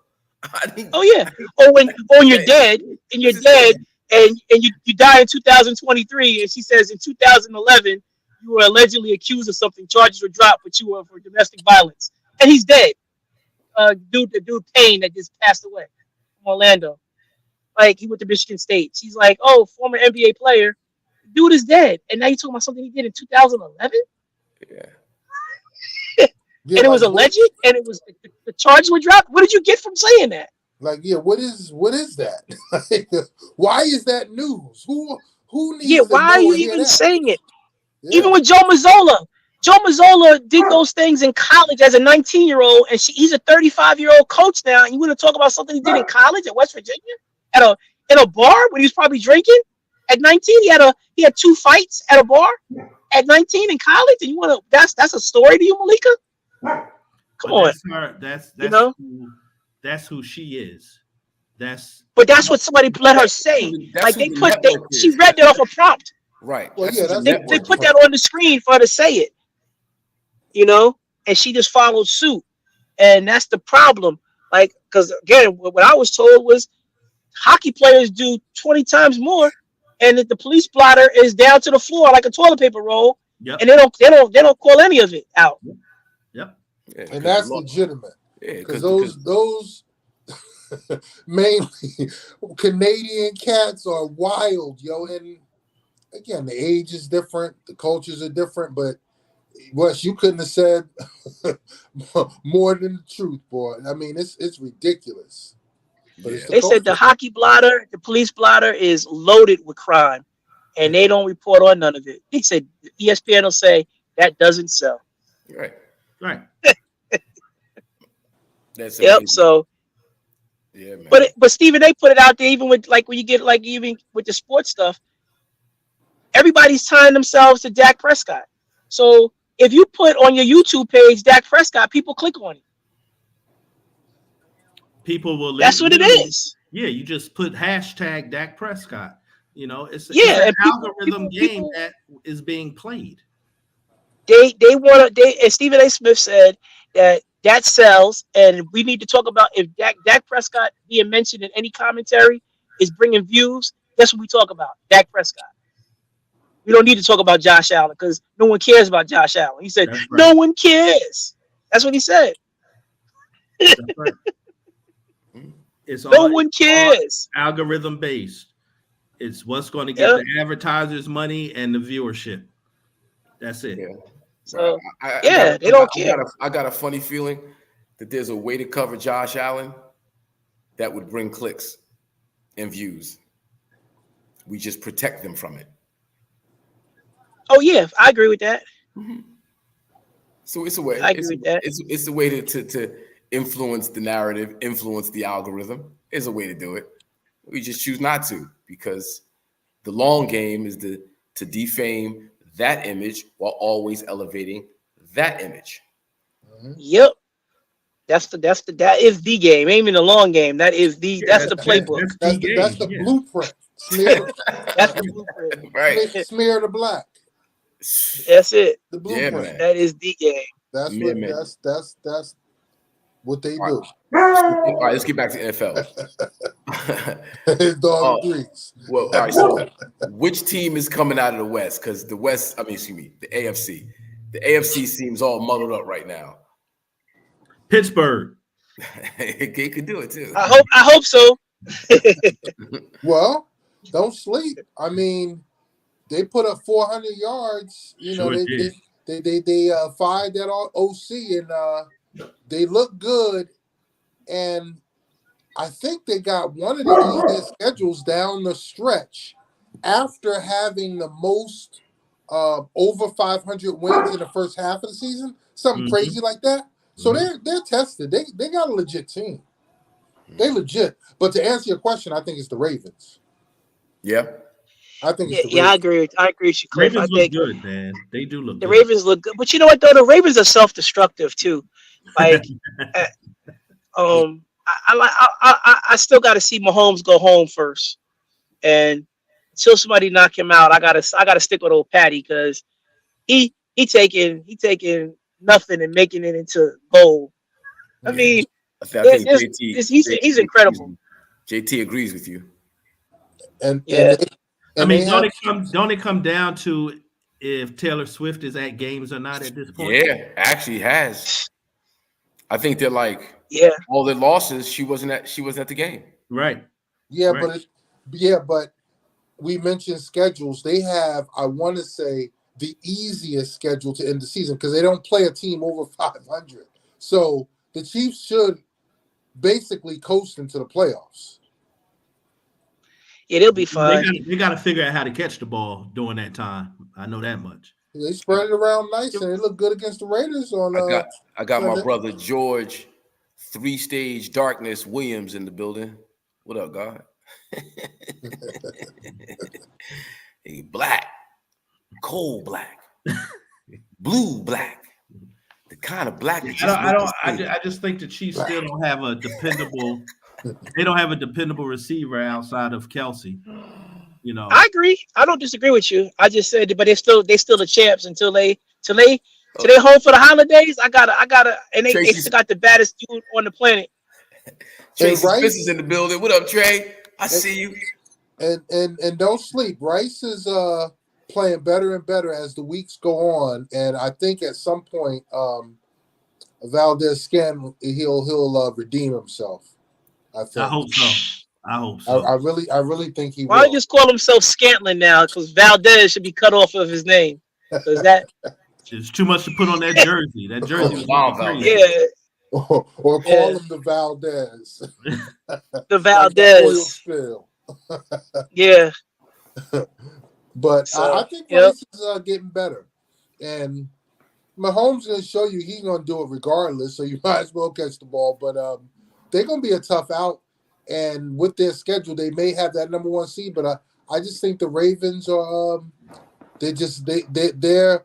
Or when you're dead and you die in 2023 and she says in 2011 you were allegedly accused of something, charges were dropped, but you were for domestic violence. And he's dead. The dude Payne that just passed away from Orlando. Like, he went to Michigan State. She's like, oh, former NBA player. Dude is dead. And now you're talking about something he did in 2011? Yeah, and it was alleged, and it was the charges were dropped. What did you get from saying that? Like, what is that? Like, why is that news? Who needs to why know are you or hear even that? saying it? Even with Joe Mazzola. Joe Mazzola did those things in college as a 19-year-old, and he's a 35-year-old coach now. And you want to talk about something he did in college at West Virginia in a bar when he was probably drinking at 19? He had 2 fights at a bar at 19 in college, and you want to that's a story to you, Malika? Come on, that's who she is. But that's what somebody let her say. Like she read that off a prompt. Right. Well, they put that on the screen for her to say it. And she just followed suit. And that's the problem. Like, because again, what I was told was hockey players do 20 times more, and that the police blotter is down to the floor like a toilet paper roll. Yep. And they don't call any of it out. Yep. Yeah, and that's legitimate. Because those mainly Canadian cats are wild, yo. And again, the age is different, the cultures are different, but Wes, you couldn't have said more than the truth, boy. I mean, it's ridiculous. But they said the hockey blotter, the police blotter is loaded with crime, and they don't report on none of it. They said ESPN will say that doesn't sell. Right. That's yep. amazing. So, yeah, man. But Steven, they put it out there even with like when you get like even with the sports stuff. Everybody's tying themselves to Dak Prescott. So if you put on your YouTube page Dak Prescott, people click on it. People will. That's what it is. Yeah, you just put hashtag Dak Prescott. It's an algorithm game that is being played. They and Stephen A. Smith said that sells, and we need to talk about if Dak Prescott being mentioned in any commentary is bringing views. That's what we talk about, Dak Prescott. We don't need to talk about Josh Allen because no one cares about Josh Allen. He said, no one cares. That's what he said. That's right. No one cares. Algorithm based. It's what's going to get the advertisers money and the viewership. That's it. Yeah. So they don't care. I got a funny feeling that there's a way to cover Josh Allen that would bring clicks and views. We just protect them from it. Oh yeah, I agree with that. Mm-hmm. So it's a way. I agree with that. It's a way to influence the narrative, influence the algorithm. Is a way to do it. We just choose not to because the long game is to defame that image while always elevating that image. Mm-hmm. Yep. That is the game. Ain't even the long game. That's the playbook. That's the blueprint. That's the blueprint. Right. Smear the black. That's it. The blueprint. Man. That is the game. That's what they do. All right, let's get back to NFL. His dog agrees. Well, all right. So, which team is coming out of the West? Because the AFC. The AFC seems all muddled up right now. Pittsburgh. They could do it too. I hope so. Well, don't sleep. I mean, they put up 400 yards. They fired that OC and they look good. And I think they got one of the easiest schedules down the stretch after having the most over 500 wins in the first half of the season, something crazy like that. So they're tested. They got a legit team. They legit. But to answer your question, I think it's the Ravens. Yeah. I think it's the Ravens. Yeah, I agree with you, Cliff. Ravens look good, man. They do look good. The Ravens look good. But you know what, though? The Ravens are self-destructive, too. Like, I still got to see Mahomes go home first, and until somebody knock him out, I gotta stick with old Patty because he taking nothing and making it into gold. I mean, I think he's incredible. JT agrees with you. And yeah. and don't it come down to if Taylor Swift is at games or not at this point? Yeah, actually has. I think they're like all their losses. She wasn't at the game. Right. Yeah, right. but we mentioned schedules. They have, I want to say, the easiest schedule to end the season because they don't play a team over 500. So the Chiefs should basically coast into the playoffs. Yeah, they'll be fine. They got to figure out how to catch the ball during that time. I know that much. They spread it around nice, and they look good against the Raiders. I got my brother George, 3-stage darkness Williams in the building. What up, God? He black, cold black, blue black. The kind of black. I just think the Chiefs still don't have a dependable. They don't have a dependable receiver outside of Kelsey. You know, I agree. I don't disagree with you. I just said, but they still the champs until they home for the holidays. I gotta, and they still got the baddest dude on the planet. Tracy Smith is in the building. What up, Trey? I see you. And don't sleep. Rice is playing better and better as the weeks go on, and I think at some point, Valdez Scan he'll redeem himself. I hope so. I really think he will. Why don't you just call himself Scantlin now? Because Valdez should be cut off of his name. Because that it's too much to put on that jersey. That jersey was crazy. Yeah. Or call him the Valdez. The Valdez. Yeah. But So, I think Rice is getting better. And Mahomes going to show you he's going to do it regardless, so you might as well catch the ball. But they're going to be a tough out. And with their schedule, they may have that number one seed. But I just think the Ravens are they're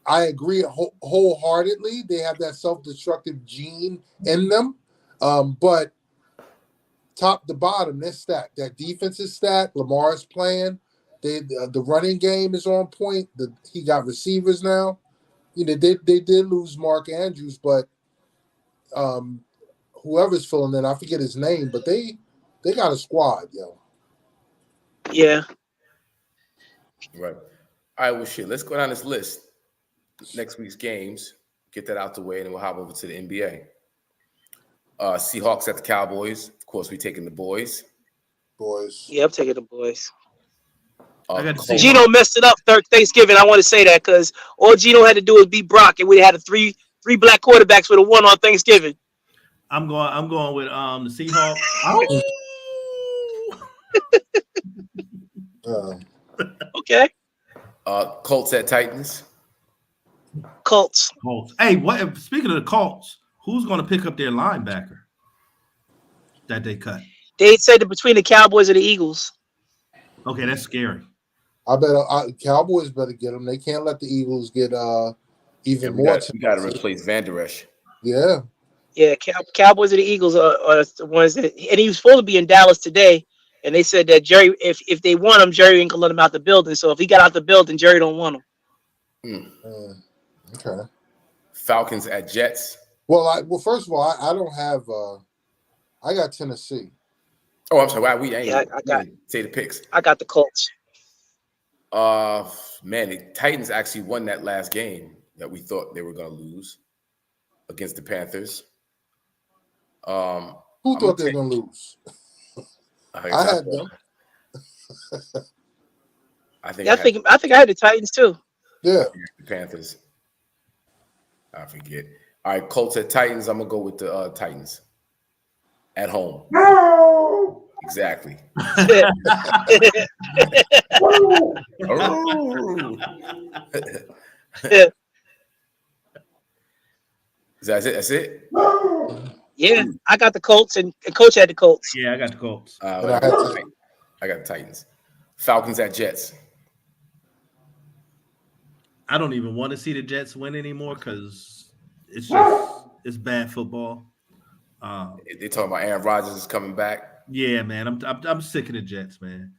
I agree wholeheartedly. They have that self-destructive gene in them. But top to bottom, they're stacked. That defense is stacked. Lamar's playing. The running game is on point. He got receivers now. You know, they did lose Mark Andrews, but whoever's filling in, I forget his name, but they got a squad, yo. Yeah. Right. All right, well, shit. Let's go down this list. Next week's games, get that out the way, and then we'll hop over to the NBA. Seahawks at the Cowboys. Of course, we taking the boys. Yeah, I'm taking the boys. Gino messed it up Thanksgiving. I want to say that because all Gino had to do was beat Brock, and we had three black quarterbacks with a one on Thanksgiving. I'm going with the Seahawks. Okay. Colts at Titans. Colts. Hey, what? Speaking of the Colts, who's going to pick up their linebacker that they cut? They said that between the Cowboys and the Eagles. Okay, that's scary. I bet Cowboys better get them. They can't let the Eagles get even more. We got to replace Van Der Esch. Yeah. Yeah, Cowboys and the Eagles are the ones that, and he was supposed to be in Dallas today, and they said that Jerry, if they want him, Jerry ain't gonna let him out the building. So if he got out the building, Jerry don't want him. Okay. Falcons at Jets. Well, first of all, I don't have. I got Tennessee. Oh, I'm sorry. Wow, I got say the picks. I got the Colts. Man, the Titans actually won that last game that we thought they were gonna lose against the Panthers. Who thought they were gonna lose? I had them. I think I had the Titans too. Yeah, the Panthers. I forget. All right, Colts at Titans. I'm gonna go with the Titans at home. No! Exactly. That's it. Yeah, I got the Colts, and Coach had the Colts. Yeah, I got the Colts. I got the Titans. Falcons at Jets. I don't even want to see the Jets win anymore because it's bad football. They talking about Aaron Rodgers is coming back. Yeah, man. I'm sick of the Jets, man.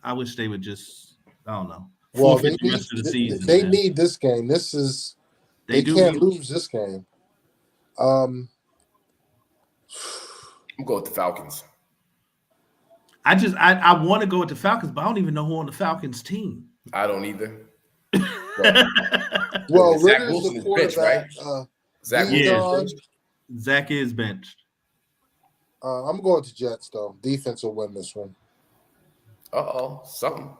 I wish they would just, I don't know. Well, forfeit the rest of the season. They need this game. They can't lose this game. I'm going with the Falcons. I want to go with the Falcons, but I don't even know who on the Falcons team. I don't either. Well, Zach Ritter's Wilson the is quarterback. benched, right? Zach Wilson. Zach is benched. I'm going to Jets though. Defense will win this one. Something.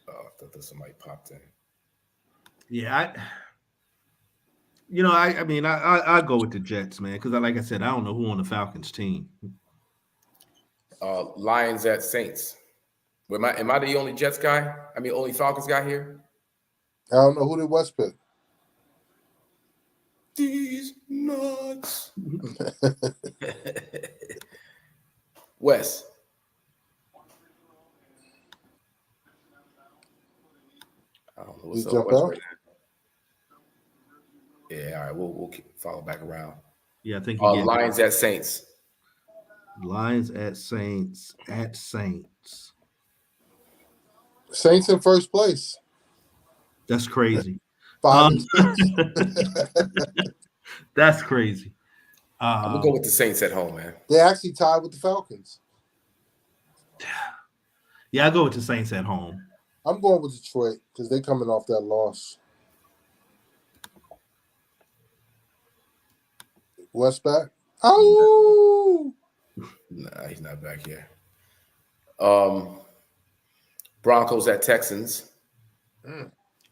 Oh, I thought that somebody popped in. Yeah, I go with the Jets, man, because like I said, I don't know who on the Falcons team. Lions at Saints. Am I the only Jets guy? I mean, only Falcons guy here? I don't know who did West pick. These nuts. Wes. I don't know what's up. Right, yeah, all right. We'll follow back around. Yeah, I think Lions at Saints. Lions at Saints. Saints in first place. That's crazy. 5 and 6. That's crazy. I'm gonna go with the Saints at home, man. They actually tied with the Falcons. Yeah, I go with the Saints at home. I'm going with Detroit because they're coming off that loss. West back? Oh, nah, he's not back here. Broncos at Texans.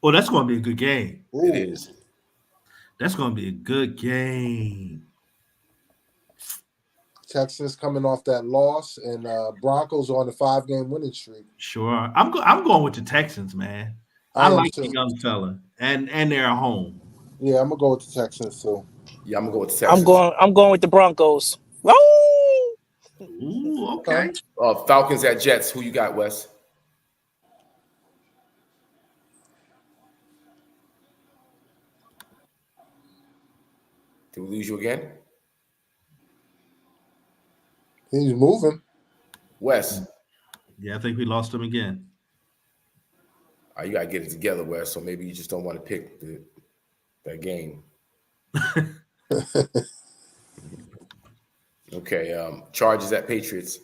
Oh, that's going to be a good game. Ooh. It is. That's going to be a good game. Texans coming off that loss, and Broncos on the 5-game winning streak. Sure, I'm going with the Texans, man. I like the young fella, and they're at home. Yeah, I'm gonna go with the Texans too. Yeah, I'm gonna go with the Texans. I'm going with the Broncos. Woo! Ooh, okay. Falcons at Jets. Who you got, Wes? Did we lose you again? He's moving. Wes. Yeah, I think we lost him again. You gotta get it together, Wes. So maybe you just don't want to pick that game. Okay. Chargers at Patriots.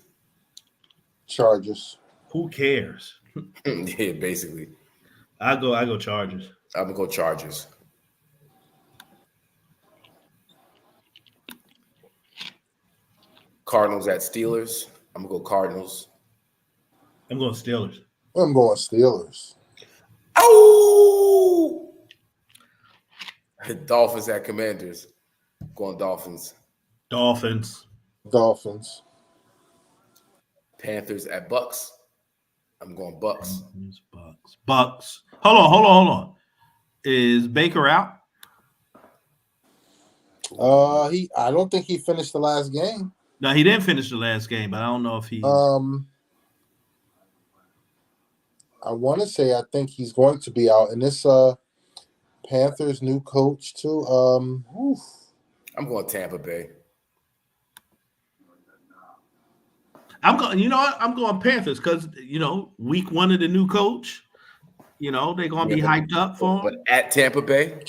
Chargers. Who cares? Yeah, basically. I go Chargers. I'm gonna go Chargers. Cardinals at Steelers. I'm gonna go Cardinals. I'm going Steelers. I'm going Steelers. Oh! Dolphins at Commanders. I'm going Dolphins. Dolphins. Panthers at Bucks. I'm going Bucks. Bucks. Hold on. Is Baker out? I don't think he finished the last game. No, he didn't finish the last game, but I don't know if he. I want to say I think he's going to be out, and this Panthers new coach too. I'm going Tampa Bay. I'm going. You know what? I'm going Panthers because week 1 of the new coach. They're going to be hyped up for him. But at Tampa Bay.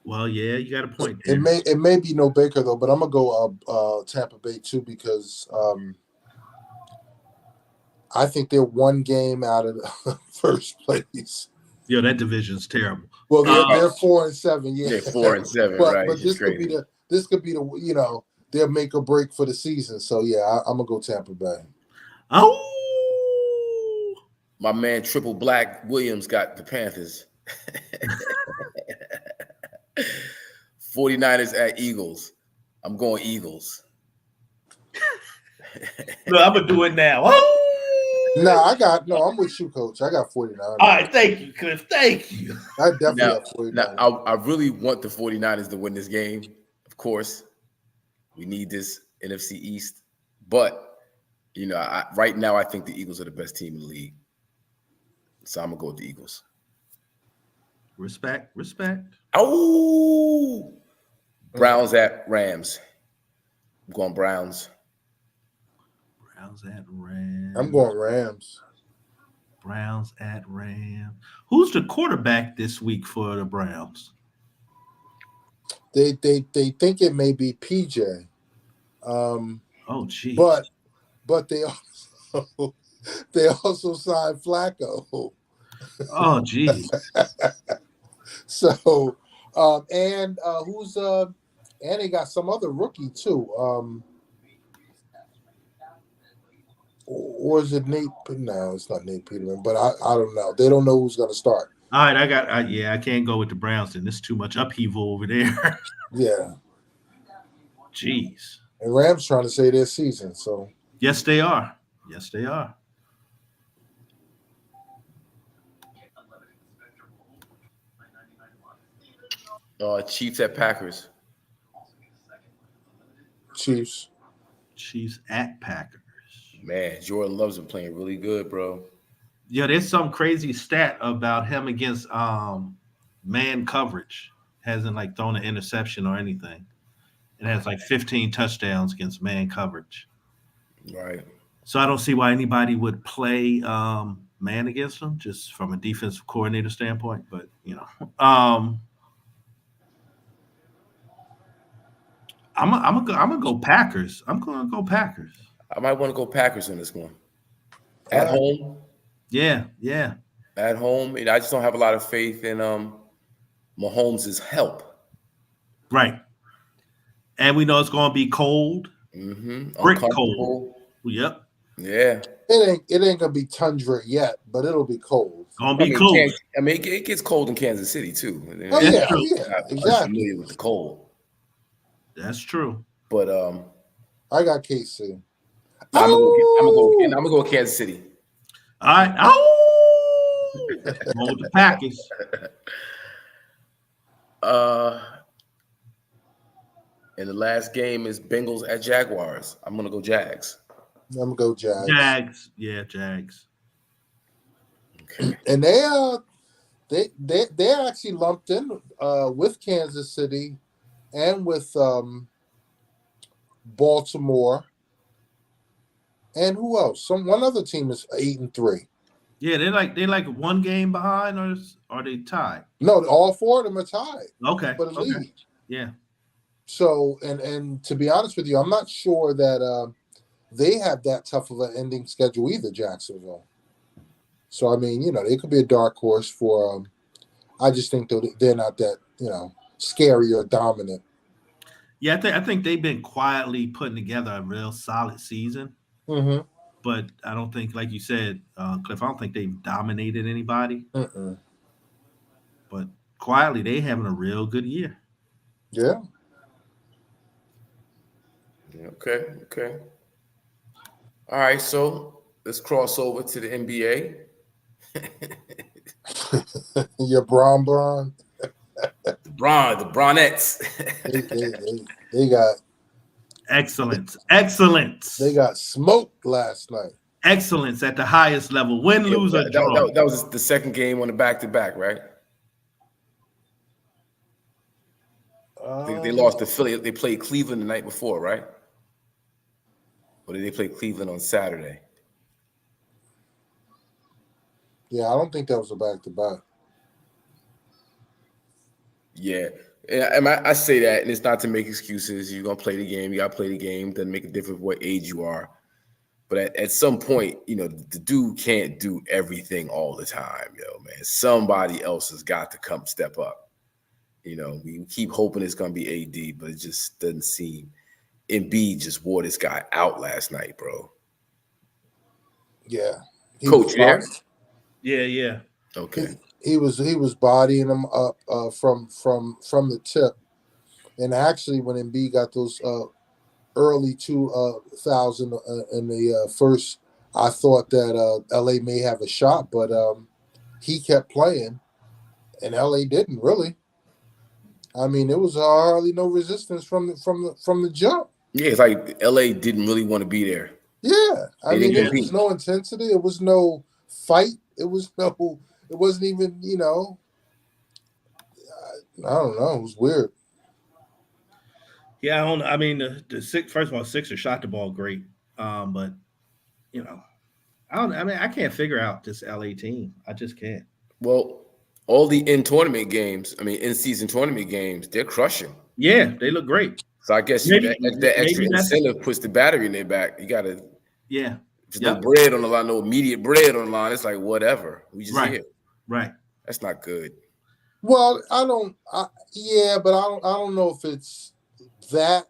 Well, yeah, you got a point there. It may be no Baker though, but I'm gonna go Tampa Bay too because I think they're one game out of the first place. Yeah, that division's terrible. Well, they're 4-7. Yeah, they're 4-7, right? But this could be the their make or break for the season. So yeah, I'm gonna go Tampa Bay. Oh, my man, Triple Black Williams got the Panthers. 49ers at Eagles. I'm going Eagles. Look, I'm gonna do it now. I'm with you, Coach. I got 49ers. All right, thank you, Cliff. Thank you. I definitely have 49ers. Now, I really want the 49ers to win this game. Of course, we need this NFC East. But, right now, I think the Eagles are the best team in the league. So I'm going to go with the Eagles. Respect. Oh! Browns at Rams. I'm going Browns. Browns at Rams. I'm going Rams. Browns at Rams. Who's the quarterback this week for the Browns? They think it may be PJ. Oh, geez. But they also signed Flacco. Oh, geez. So, and they got some other rookie too. Or is it Nate? No, it's not Nate Peterman, but I don't know. They don't know who's going to start. All right, I can't go with the Browns, and there's too much upheaval over there. Yeah. Jeez. And Rams trying to say their season, so. Yes, they are. Yes, they are. Chiefs at Packers. Chiefs at Packers. Man, Jordan Love's been playing really good, bro. Yeah, there's some crazy stat about him against man coverage. Hasn't like thrown an interception or anything. It has like 15 touchdowns against man coverage. Right. So I don't see why anybody would play man against him, just from a defensive coordinator standpoint. But I'm gonna go Packers. I'm gonna go Packers. I might want to go Packers in this one. At home. Yeah. At home. I just don't have a lot of faith in Mahomes' help. Right. And we know it's going to be cold. Mm-hmm. Brick cold. Yep. Yeah. It ain't gonna be tundra yet, but it'll be cold. Gonna be cold. It gets cold in Kansas City too. Oh yeah, exactly. Familiar with the cold. That's true. But I got KC. I'm gonna go with Kansas City. All right. Oh, go with the Packers. And the last game is Bengals at Jaguars. I'm gonna go Jags. I'm gonna go Jags. Jags. Yeah, Jags. Okay. And they actually lumped in with Kansas City and with Baltimore. And who else? One other team is 8-3. Yeah, they like one game behind, or are they tied? No, all four of them are tied. Okay. For the lead. Yeah. So, and to be honest with you, I'm not sure that they have that tough of an ending schedule either, Jacksonville. So, I mean, they could be a dark horse for. I just think they're not that scary or dominant. Yeah, I think they've been quietly putting together a real solid season. Mm-hmm. But I don't think, like you said, Cliff, I don't think they've dominated anybody. Mm-mm. But quietly, they having a real good year. Yeah. Okay. All right, so let's cross over to the NBA. Your Bron. the Bronettes. they got excellence. They got smoked last night. Excellence at the highest level. Win, lose, or draw. That was the second game on the back-to-back, right? They lost to Philly. They played Cleveland the night before, right? Or did they play Cleveland on Saturday? Yeah, I don't think that was a back-to-back. Yeah. And I say that, and it's not to make excuses. You're going to play the game. You got to play the game. Doesn't make a difference what age you are. But at some point, the dude can't do everything all the time, man. Somebody else has got to come step up. We keep hoping it's going to be AD, but it just doesn't seem. Embiid just wore this guy out last night, bro. Yeah. Coach, Yeah. Okay. He was bodying him up from the tip. And actually, when Embiid got those early 2000 in the first, I thought that LA may have a shot, but he kept playing, and LA didn't really. I mean, it was hardly no resistance from the jump. Yeah, it's like LA didn't really want to be there. Yeah, I mean, there was no intensity. It was no fight. It wasn't even, I don't know. It was weird. Yeah, I don't. I mean, the six. First of all, Sixers shot the ball great, but you know, I don't. I mean, I can't figure out this LA team. I just can't. Well, all the in-season tournament games, they're crushing. Yeah, they look great. So I guess that extra incentive puts the battery in their back. You got to. Yeah. There's no bread on the line, no immediate bread on the line. It's like whatever. We just here. Right. That's not good. Well, I don't. But I don't know if it's that.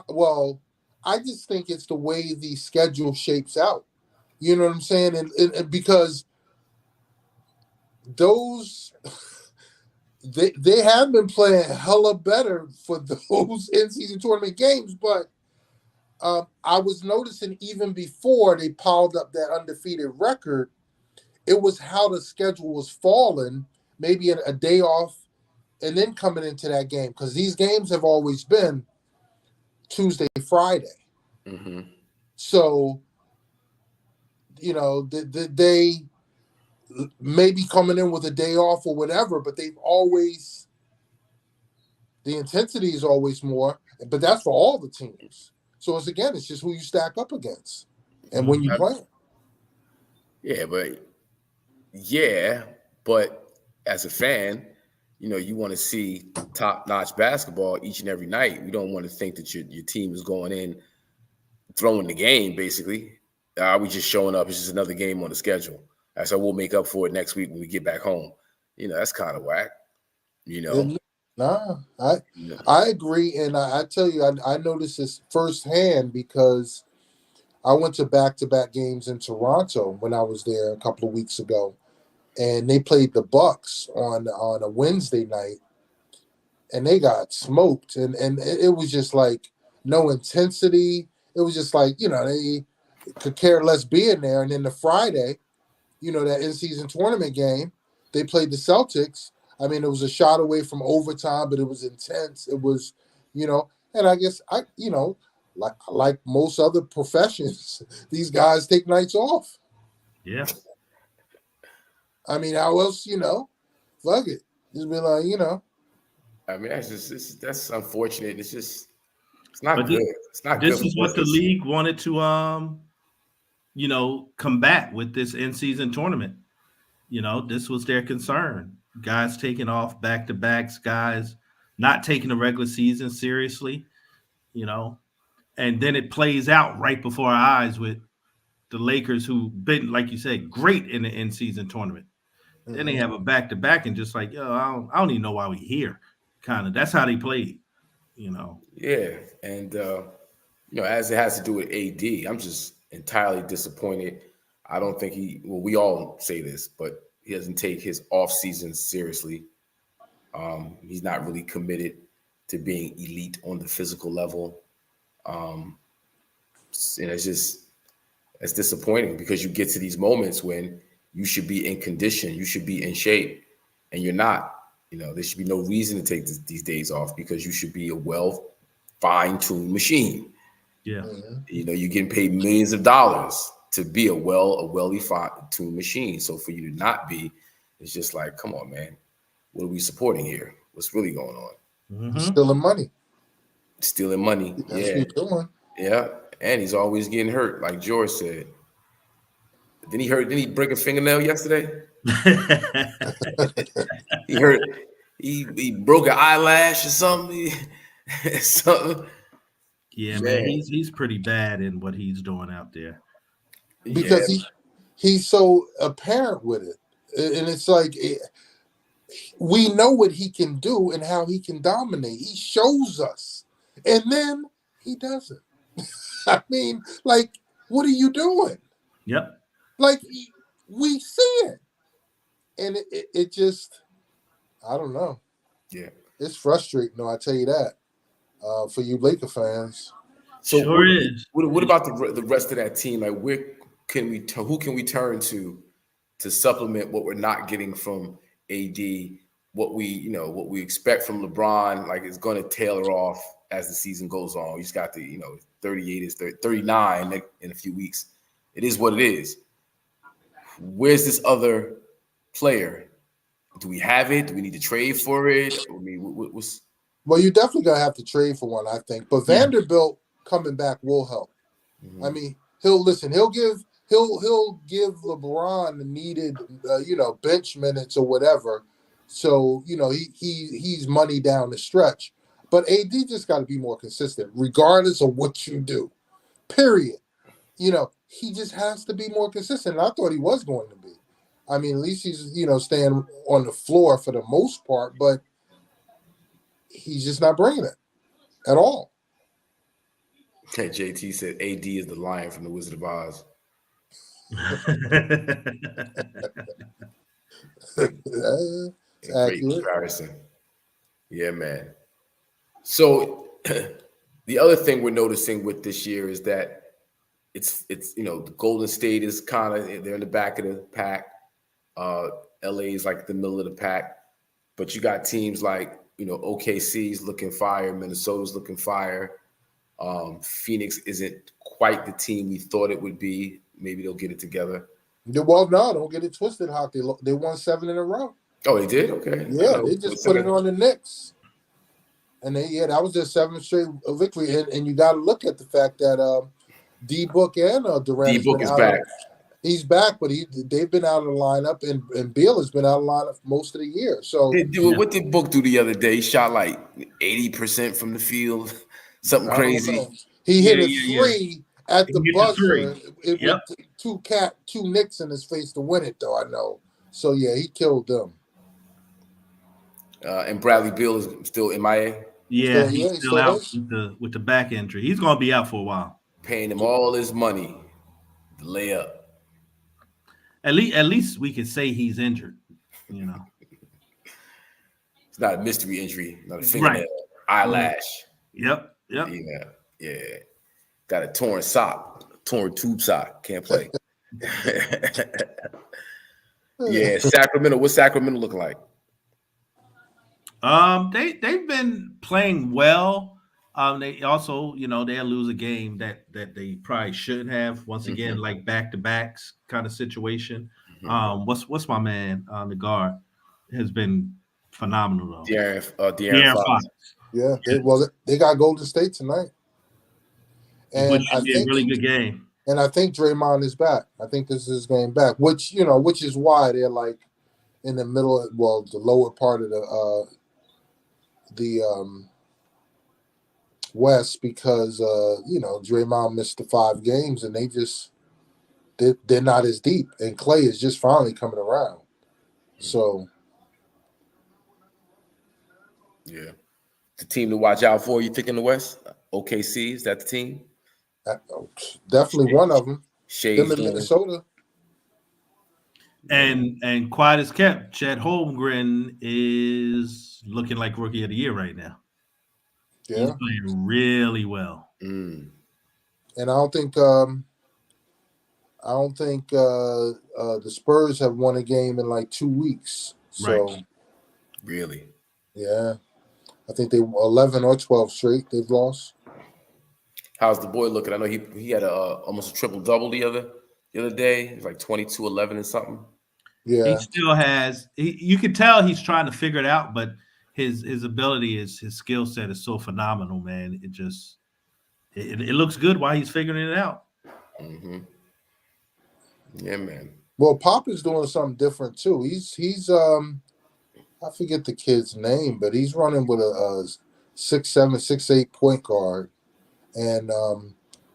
Well, I just think it's the way the schedule shapes out. You know what I'm saying? And because those they have been playing hella better for those in-season tournament games, but I was noticing even before they piled up that undefeated record, it was how the schedule was falling, maybe a day off, and then coming into that game, because these games have always been Tuesday, Friday. Mm-hmm. So, they may be coming in with a day off or whatever, but the intensity is always more, but that's for all the teams. So it's just who you stack up against and when you play. But as a fan, you want to see top-notch basketball each and every night. We don't want to think that your team is going in throwing the game, basically. We just showing up. It's just another game on the schedule. So we'll make up for it next week when we get back home. That's kind of whack. Nah, I agree, and I tell you, I noticed this firsthand because I went to back-to-back games in Toronto when I was there a couple of weeks ago, and they played the Bucks on a Wednesday night, and they got smoked, and it was just like no intensity. It was just like they could care less being there. And then the Friday, that in-season tournament game, they played the Celtics. I mean, it was a shot away from overtime, but it was intense. It was, and I guess like most other professions, these guys take nights off. Yeah. I mean, how else, fuck it. Just be like, I mean, that's unfortunate. It's not good. It's not good. This is what the league wanted to, combat with this in-season tournament. This was their concern. Guys taking off back-to-backs, guys not taking the regular season seriously, and then it plays out right before our eyes with the Lakers, who've been, like you said, great in the in-season tournament. Mm-hmm. Then they have a back-to-back and just like, I don't even know why we're here. Kind of. That's how they played, Yeah, and as it has to do with AD, I'm just entirely disappointed. I don't think we all say this, but he doesn't take his off season seriously. He's not really committed to being elite on the physical level. And it's disappointing because you get to these moments when you should be in condition, you should be in shape, and you're not. There should be no reason to take these days off because you should be a well fine-tuned machine. Yeah. You're getting paid millions of dollars to be a well-y fine-tuned machine. So for you to not be, it's just like, come on, man. What are we supporting here? What's really going on? Mm-hmm. Stealing money. Stealing money. That's what you're doing. Yeah. And he's always getting hurt, like George said. Didn't he break a fingernail yesterday? He hurt. He broke an eyelash or something. Yeah, man. He's pretty bad in what he's doing out there. Because he's so apparent with it. And it's like we know what he can do and how he can dominate. He shows us. And then he doesn't. I mean, like, what are you doing? Yep. Like, we see it. And it just, I don't know. Yeah. It's frustrating, though, I tell you that, for you Laker fans. So sure is. What about the rest of that team? Like, who can we turn to supplement what we're not getting from AD? What we expect from LeBron, like, is going to tailor off as the season goes on. He's got 38 is 39 in a few weeks. It is what it is. Where's this other player? Do we have it? Do we need to trade for it? I mean, Well, you're definitely gonna have to trade for one, I think. But Vanderbilt coming back will help. Mm-hmm. I mean, he'll give LeBron the needed bench minutes or whatever. So he's money down the stretch. But AD just got to be more consistent, regardless of what you do. Period. He just has to be more consistent. And I thought he was going to be. I mean, at least he's staying on the floor for the most part, but he's just not bringing it at all. Hey, JT said AD is the lion from the Wizard of Oz. Great comparison. Yeah, man. So the other thing we're noticing with this year is that it's the Golden State is kind of, they're in the back of the pack. LA is like the middle of the pack, but you got teams like OKC's looking fire, Minnesota's looking fire. Phoenix isn't quite the team we thought it would be. Maybe they'll get it together. Well, no, don't get it twisted, Hawk. They won 7 in a row. Oh, they did? Okay. Yeah, they just put it on the Knicks. And that was their 7th straight victory. And you got to look at the fact that D-Book and Durant D-Book is back. He's back, but they've been out of the lineup, and Beal has been out of the lineup most of the year. So what did Book do the other day? He shot like 80% from the field, something crazy. He hit a 3 at the buzzer. With two Knicks in his face to win it, though. I know. So yeah, he killed them. And Bradley Beal is still MIA. Yeah, he's still out with the back injury. He's going to be out for a while. Paying him all his money to lay up. At least we can say he's injured. It's not a mystery injury, not a fingernail, eyelash. Yep. Yeah. Got a torn sock, torn tube sock. Can't play. Yeah, Sacramento. What's Sacramento looking like? They've been playing well. They also, they'll lose a game that they probably shouldn't have. Once again, like back-to-backs kind of situation. What's my man on the guard has been phenomenal though. De'Aaron Fox. Yeah, they got Golden State tonight, and I think a really good game. And I think Draymond is back. I think this is his game back, which is why they're like in the middle, the lower part of the West, because Draymond missed the 5 games, and they're not as deep, and Clay is just finally coming around. So yeah, the team to watch out for. You think in the West? OKC, is that the team? Definitely one of them. Them in Minnesota. And quiet as kept, Chet Holmgren is looking like Rookie of the Year right now. Yeah. He's playing really well. And I don't think the Spurs have won a game in like 2 weeks. So really, yeah, I think they 11 or 12 straight they've lost. How's the boy looking? I know he had almost a triple double the other day. It was like 22, 11 and something. Yeah, he still has. You can tell he's trying to figure it out, but his ability his skill set is so phenomenal, man. It looks good while he's figuring it out. Mm-hmm. Yeah, man. Well, Pop is doing something different too. He's I forget the kid's name, but he's running with a 6'7", 6'8" point guard, and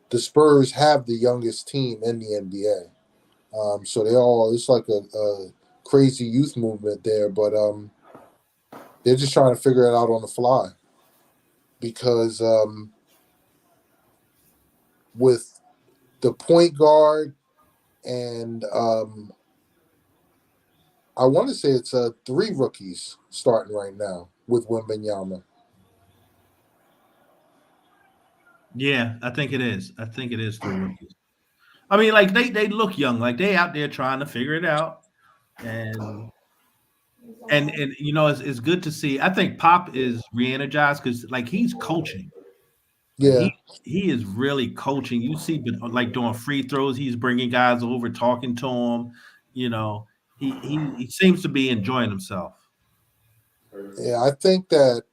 the Spurs have the youngest team in the NBA. So it's like a crazy youth movement there, but they're just trying to figure it out on the fly, because with the point guard and I want to say it's 3 rookies starting right now with Wembanyama. Yeah, I think it is. I think it is 3 rookies. I mean, like they look young, like they out there trying to figure it out, and it's good to see. I think Pop is re-energized because like he's coaching. Yeah, he is really coaching. You see, like doing free throws, he's bringing guys over, talking to them. He seems to be enjoying himself. Yeah, I think that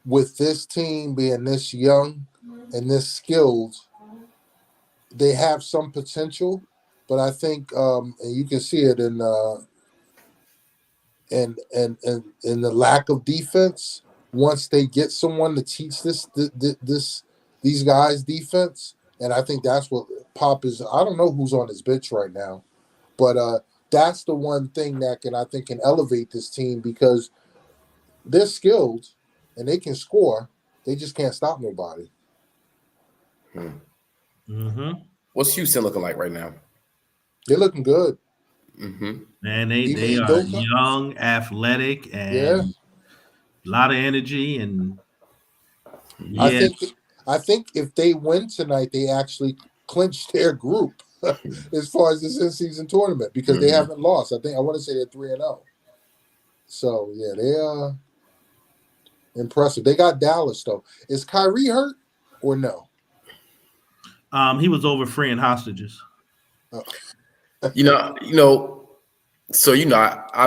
with this team being this young and this skilled, they have some potential, but I think, and you can see it in the lack of defense. Once they get someone to teach these guys defense, and I think that's what Pop is. I don't know who's on his bench right now, but that's the one thing that can elevate this team, because they're skilled and they can score. They just can't stop nobody. Mm-hmm. What's Houston looking like right now? They're looking good. Mm-hmm. Man, they are young, athletic, and a lot of energy. And I think if they win tonight, they actually clinch their group as far as this in-season tournament, because they haven't lost. I want to say they're 3-0. So yeah, they are impressive. They got Dallas though. Is Kyrie hurt or no? He was over freeing hostages. I've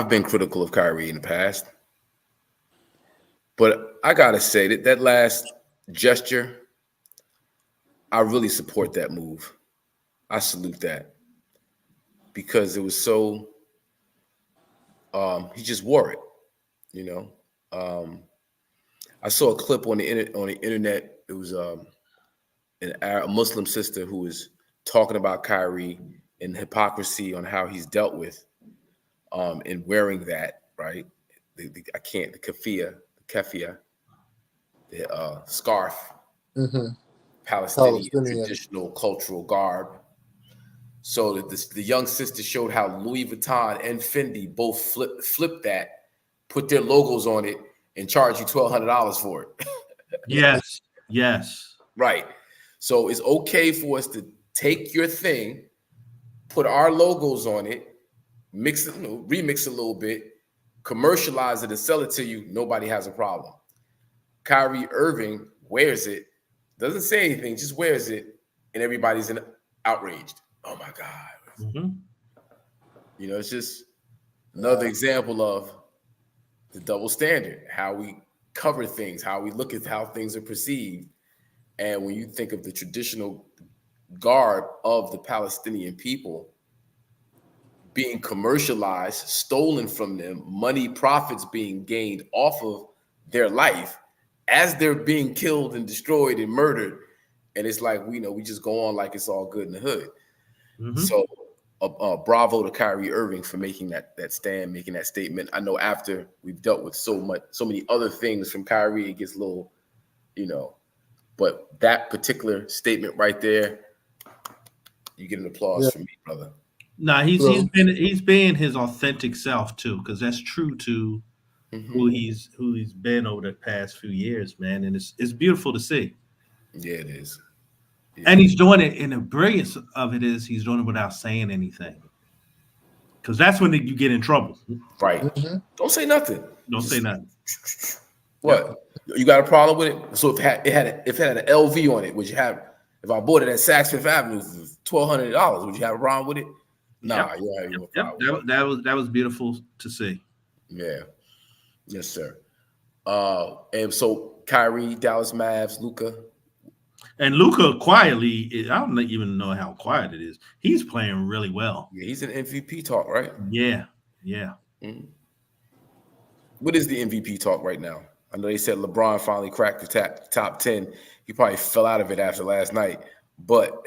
been critical of Kyrie in the past, but I gotta say that last gesture, I really support that move. I salute that, because it was so. He just wore it, I saw a clip on the internet. It was a Muslim sister who was talking about Kyrie and hypocrisy on how he's dealt with in wearing that, right? The keffiyeh, the scarf, Palestinian traditional cultural garb. So that the young sister showed how Louis Vuitton and Fendi both flip that, put their logos on it, and charge you $1,200 for it. Yes. Right. So it's okay for us to take your thing, put our logos on it, mix it, remix it a little bit, commercialize it, and sell it to you. Nobody has a problem. Kyrie Irving wears it, doesn't say anything, just wears it, and everybody's outraged. Oh my God. It's just another example of the double standard, how we cover things, how we look at how things are perceived. And when you think of the traditional garb of the Palestinian people being commercialized, stolen from them, money, profits being gained off of their life as they're being killed and destroyed and murdered. And it's like, we just go on like it's all good in the hood. So bravo to Kyrie Irving for making that stand, making that statement. I know after we've dealt with so many other things from Kyrie, it gets a little, but that particular statement right there, you get an applause from me, brother. Nah, he's being his authentic self too, because that's true to who he's been over the past few years, man. And it's beautiful to see. Yeah, it is. And he's doing it, and the brilliance of it is he's doing it without saying anything. Because that's when you get in trouble. Right. Don't say nothing. Don't say nothing. What? You got a problem with it? So if it had an LV on it, would you have? If I bought it at Saks Fifth Avenue for $1,200, would you have a problem with it? Nah, that was beautiful to see. Yeah. Yes, sir. And so Kyrie, Dallas Mavs, Luka. And Luka quietly, I don't even know how quiet it is. He's playing really well. Yeah, he's an MVP talk, right? Yeah. What is the MVP talk right now? I know they said LeBron finally cracked the top 10. He probably fell out of it after last night. But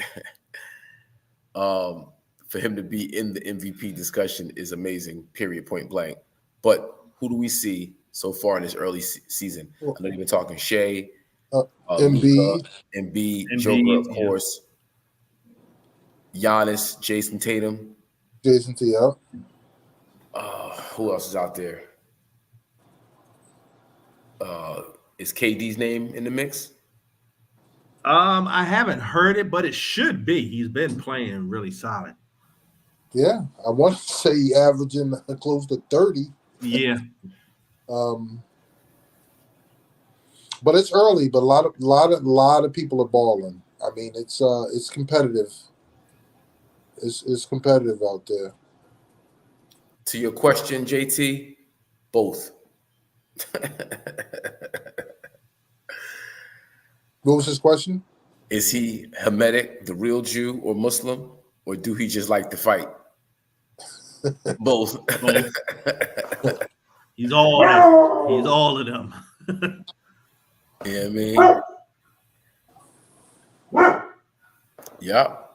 for him to be in the MVP discussion is amazing, period, point blank. But who do we see so far in this early season? I know you've been talking Shea, Embiid, Joker, of course, Giannis, Jason Tatum. Who else is out there? Is KD's name in the mix? I haven't heard it, but it should be. He's been playing really solid. Yeah, I want to say he averaging close to 30. Yeah. But it's early. But a lot of people are balling. I mean, it's competitive. It's competitive out there. To your question, JT, both. What was his question? Is he Hamitic, the real Jew, or Muslim, or do he just like to fight? Both. He's all of them. He's all of them. Yeah, I mean. Yeah. All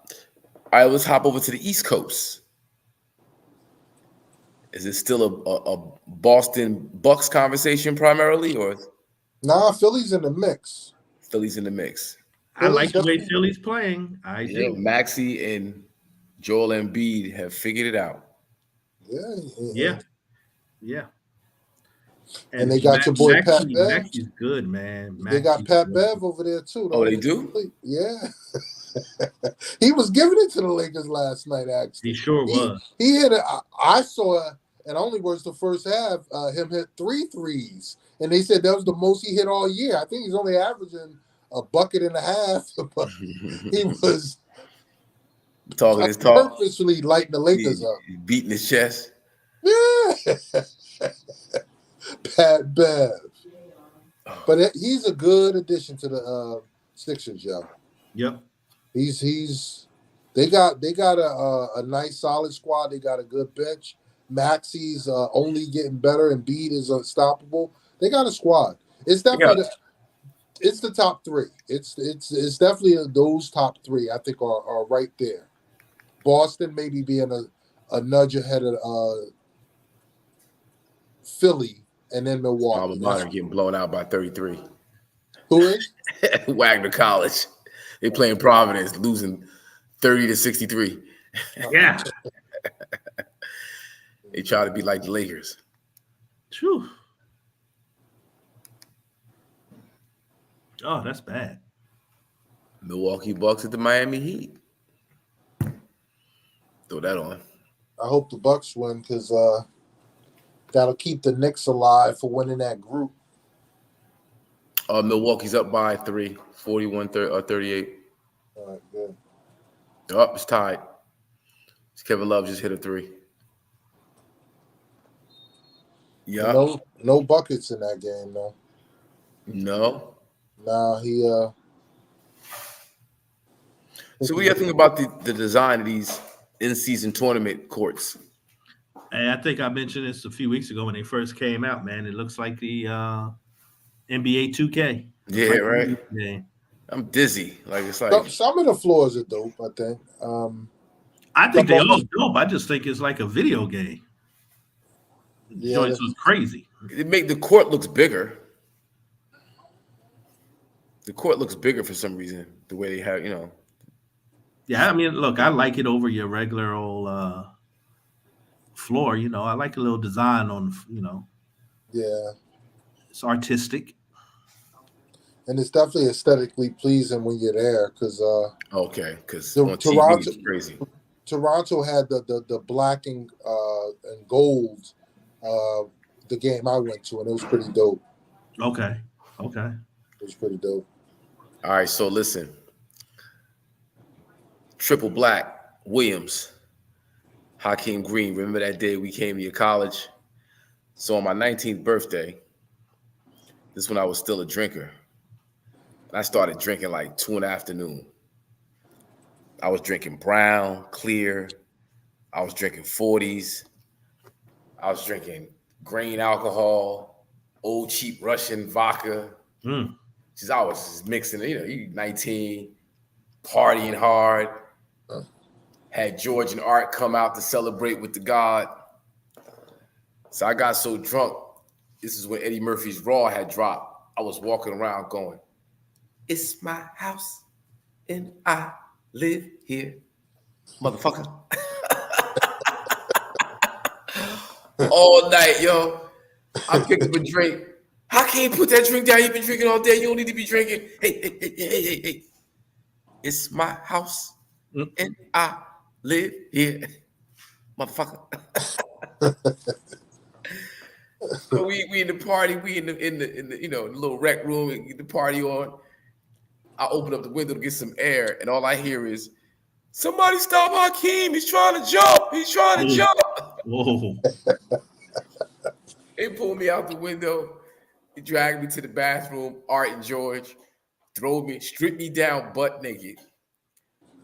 right, let's hop over to the East Coast. Is it still a Boston Bucks conversation primarily, or? Nah, Philly's in the mix. Philly's in the mix. I like the way Philly's playing. I think Maxey and Joel Embiid have figured it out. Yeah. And they got your boy Pat Bev. Maxey's good, man. They got Pat Bev over there too. Oh, they do? Yeah. He was giving it to the Lakers last night, actually. He sure was. He hit it. I saw, and only was the first half, him hit 3 threes. And they said that was the most he hit all year. I think he's only averaging a bucket and a half. But he was talking his talk. Purposely lighting the Lakers up. Beating his chest. Yeah. Pat Bev. But he's a good addition to the Sixers, yo. Yep. They got a nice solid squad. They got a good bench. Maxey's only getting better, and Embiid is unstoppable. They got a squad. It's definitely it's the top 3. It's definitely those top 3. I think are right there. Boston maybe being a nudge ahead of Philly, and then Milwaukee. Alma getting blown out by 33. Who is? Wagner College. They playing Providence, losing 30-63. Yeah. They try to be like the Lakers. Whew. Oh, that's bad. Milwaukee Bucks at the Miami Heat. Throw that on. I hope the Bucks win because that'll keep the Knicks alive for winning that group. Milwaukee's up by 3, 41-38. All right, good. Oh, it's tied. Kevin Love just hit a 3. Yeah. No buckets in that game, though. No. Nah, he So what do you think about the design of these in-season tournament courts? And I think I mentioned this a few weeks ago when they first came out, man. It looks like the NBA 2K. Yeah, like right. Yeah. I'm dizzy. Like it's like some of the floors are dope, I think. I think they all dope. I just think it's like a video game. Yeah, Joints was crazy. It make the court looks bigger. The court looks bigger for some reason. The way they have, Yeah, I mean, look, I like it over your regular old floor. I like a little design on. Yeah, it's artistic. And it's definitely aesthetically pleasing when you're there because Toronto is crazy. Toronto had the black and gold the game I went to, and it was pretty dope. Okay. It was pretty dope. All right, so listen. Triple black, Williams, Hakim Green. Remember that day we came to your college? So on my 19th birthday, this is when I was still a drinker. I started drinking like 2 in the afternoon. I was drinking brown, clear. I was drinking 40s. I was drinking grain alcohol, old cheap Russian vodka. Just I was just mixing, you 19, partying hard. Had George and Art come out to celebrate with the God. So I got so drunk. This is when Eddie Murphy's Raw had dropped. I was walking around going, "It's my house and I live here, motherfucker." All night, yo. I picked up a drink. How can you put that drink down? You've been drinking all day. You don't need to be drinking. Hey. It's my house and I live here, motherfucker. So we in the party. We in the little rec room and get the party on. I open up the window to get some air, and all I hear is, "Somebody stop Hakim! He's trying to jump! He's trying to jump!" Whoa! They pulled me out the window. They dragged me to the bathroom. Art and George strip me down butt naked,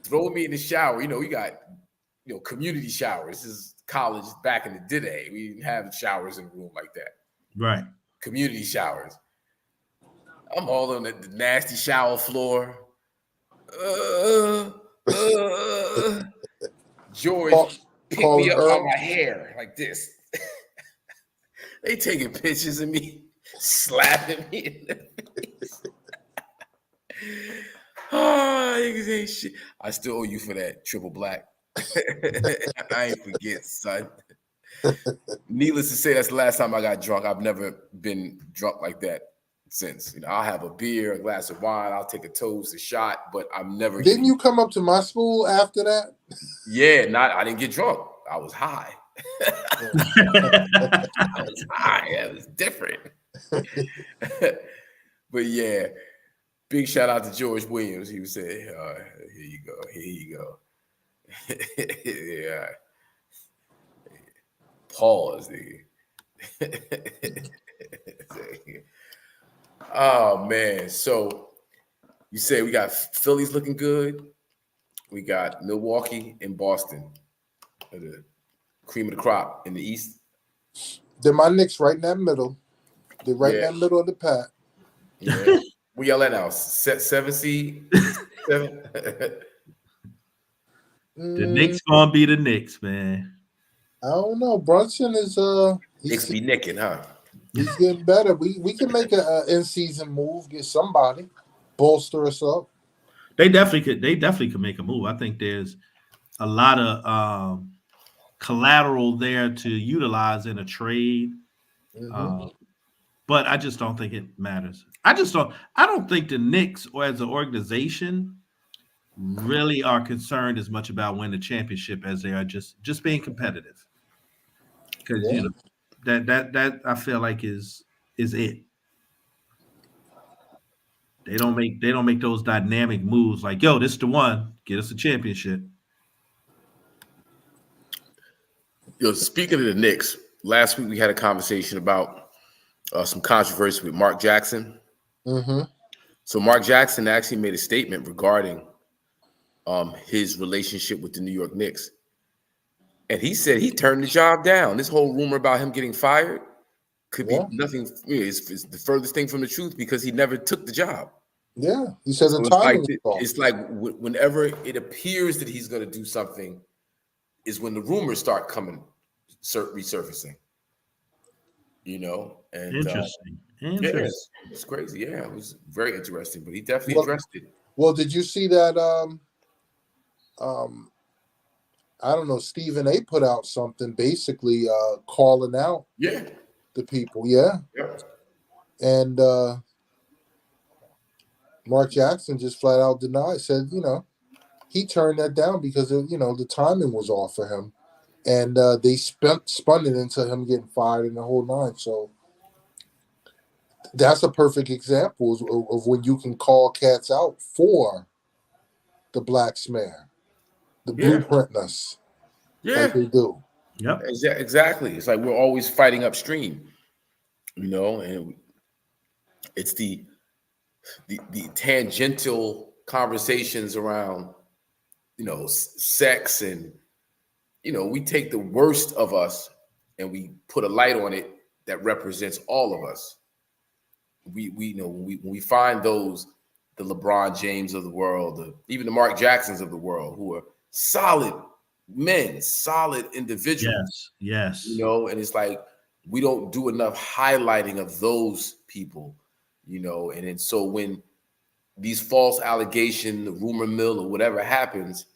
throw me in the shower. We got, community showers. This is college back in the day. We didn't have showers in a room like that. Right. Community showers. I'm all on the nasty shower floor. George picked me up by my hair like this. They taking pictures of me, slapping me in the face. Oh, niggas ain't shit. I still owe you for that, Triple Black. I ain't forget, son. Needless to say, that's the last time I got drunk. I've never been drunk like that since. I'll have a beer, a glass of wine, I'll take a toast, a shot, but I'm never. Didn't you come up to my school after that? Yeah, I didn't get drunk. I was high. I was high. It was different. But yeah, big shout out to George Williams. He was saying, here you go. Yeah. Pause, nigga. Oh man. So you say we got Phillies looking good. We got Milwaukee and Boston. The cream of the crop in the East. Then my Knicks right in that middle. They're right in that middle of the pack. Yeah. We yell at now. 7 seed. 7. The Knicks gonna be the Knicks, man. I don't know. Brunson is Knicks be nicking, huh? He's getting better. We can make a in-season move, get somebody, bolster us up. They definitely could make a move. I think there's a lot of collateral there to utilize in a trade. Mm-hmm. But I just don't think it matters. I don't think the Knicks or as an organization really are concerned as much about winning the championship as they are just being competitive. Because that I feel like is it. They don't make those dynamic moves like, yo, this is the one, get us a championship. Speaking of the Knicks, last week we had a conversation about some controversy with Mark Jackson. Mm-hmm. So Mark Jackson actually made a statement regarding his relationship with the New York Knicks. And he said he turned the job down. This whole rumor about him getting fired could be nothing. It's the furthest thing from the truth because he never took the job. Yeah, he said the timing. It's like whenever it appears that he's going to do something is when the rumors start resurfacing. And interesting. Yeah, it's crazy. Yeah, it was very interesting, but he definitely addressed it. Well, did you see that? I don't know. Stephen A. put out something basically calling out the people. Yeah. And Mark Jackson just flat out denied. Said he turned that down because the timing was off for him, and they spun it into him getting fired and the whole nine. So that's a perfect example of when you can call cats out for the black smear, the blueprintness, like they do. Yep, exactly. It's like we're always fighting upstream, and it's the tangential conversations around, sex and, we take the worst of us and we put a light on it that represents all of us. We know when we find those, the LeBron James of the world, even the Mark Jacksons of the world, who are solid men, solid individuals. Yes. And it's like we don't do enough highlighting of those people, and so when these false allegations, the rumor mill or whatever happens,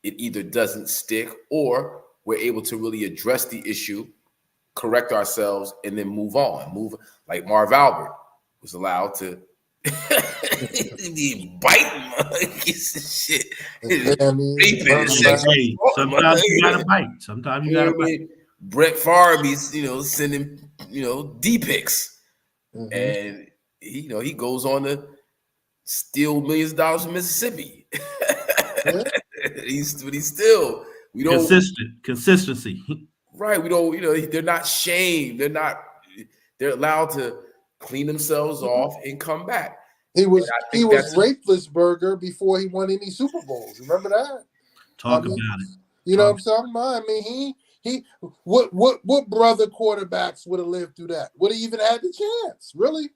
it either doesn't stick or we're able to really address the issue, correct ourselves, and then move on. Like Marv Albert was allowed to be biting monkeys and shit. Sometimes you gotta bite. Sometimes you gotta bite. Brett Favre, sending, D-pics. Mm-hmm. And he goes on to steal millions of dollars from Mississippi. He's still, we don't consistency. Right. We don't, they're not shamed. They're allowed to clean themselves off and come back. He was Rafelessberger before he won any Super Bowls. Remember that? Talk about it. You know what I'm talking about? I mean, what brother quarterbacks would have lived through that? Would have even had the chance? Really?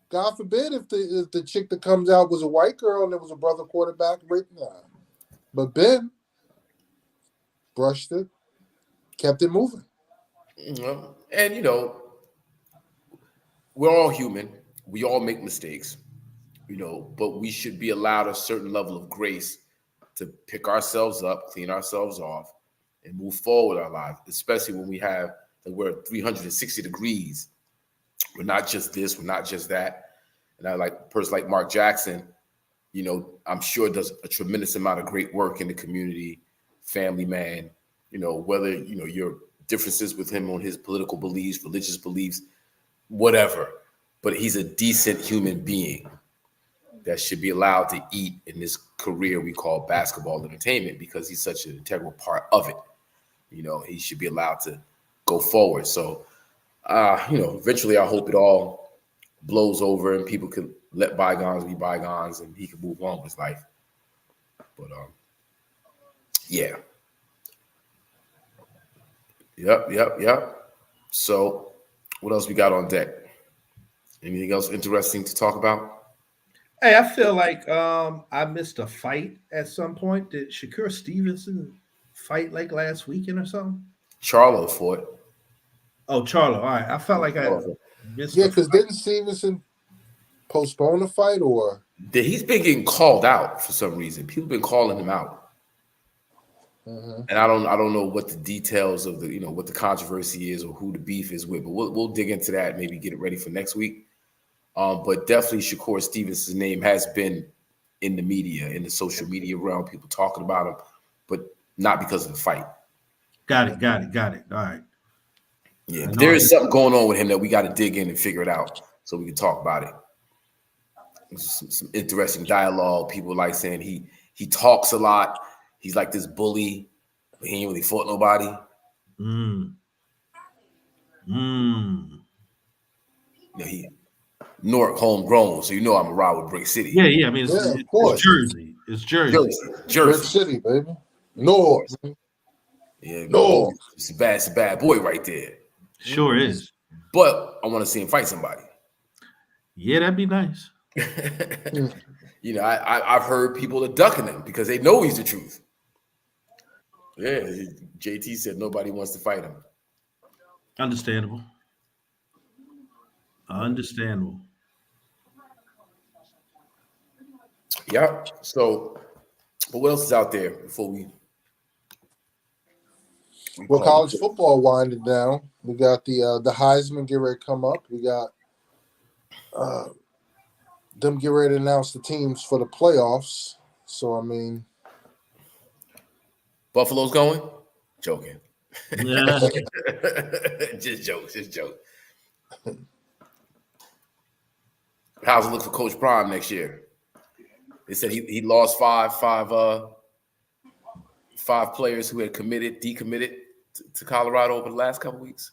God forbid if the chick that comes out was a white girl and there was a brother quarterback. Nah. But Ben brushed it, kept it moving. And we're all human. We all make mistakes, but we should be allowed a certain level of grace to pick ourselves up, clean ourselves off, and move forward with our lives, especially when we're 360 degrees. We're not just this, we're not just that. And I like a person like Mark Jackson, I'm sure does a tremendous amount of great work in the community, family man, whether, your differences with him on his political beliefs, religious beliefs, whatever. But he's a decent human being that should be allowed to eat in this career we call basketball entertainment because he's such an integral part of it. He should be allowed to go forward. So, eventually I hope it all blows over and people can let bygones be bygones and he can move on with his life. But, yeah. Yep. So what else we got on deck? Anything else interesting to talk about? Hey, I feel like I missed a fight at some point. Did Shakur Stevenson fight like last weekend or something? Charlo fought. Oh, Charlo. All right. I felt like I missed. Yeah, because didn't Stevenson postpone the fight or? He's been getting called out for some reason. People been calling him out. Mm-hmm. And I don't know what the details of the what the controversy is or who the beef is with, but we'll dig into that. Maybe get it ready for next week. But definitely Shakur Stevenson's name has been in the media, in the social media realm, people talking about him, but not because of the fight. Got it. All right. Yeah, but there is something going on with him that we got to dig in and figure it out so we can talk about it. Some interesting dialogue. People like saying he talks a lot. He's like this bully, but he ain't really fought nobody. He Newark homegrown, so I'm a ride with Brick City. Yeah. I mean, of course. It's Jersey. Brick City, baby. Newark. Yeah, Newark. It's a bad boy right there. Sure is. But I want to see him fight somebody. Yeah, that'd be nice. I've heard people are ducking him because they know he's the truth. Yeah, JT said nobody wants to fight him. Understandable. Yeah. So, but what else is out there before we? Well, college football winding down. We got the Heisman get ready to come up. We got them get ready to announce the teams for the playoffs. So I mean, Buffalo's going. Joking. Yeah. Just joke. How's it look for Coach Prime next year? They said he lost five players who had decommitted to Colorado over the last couple weeks.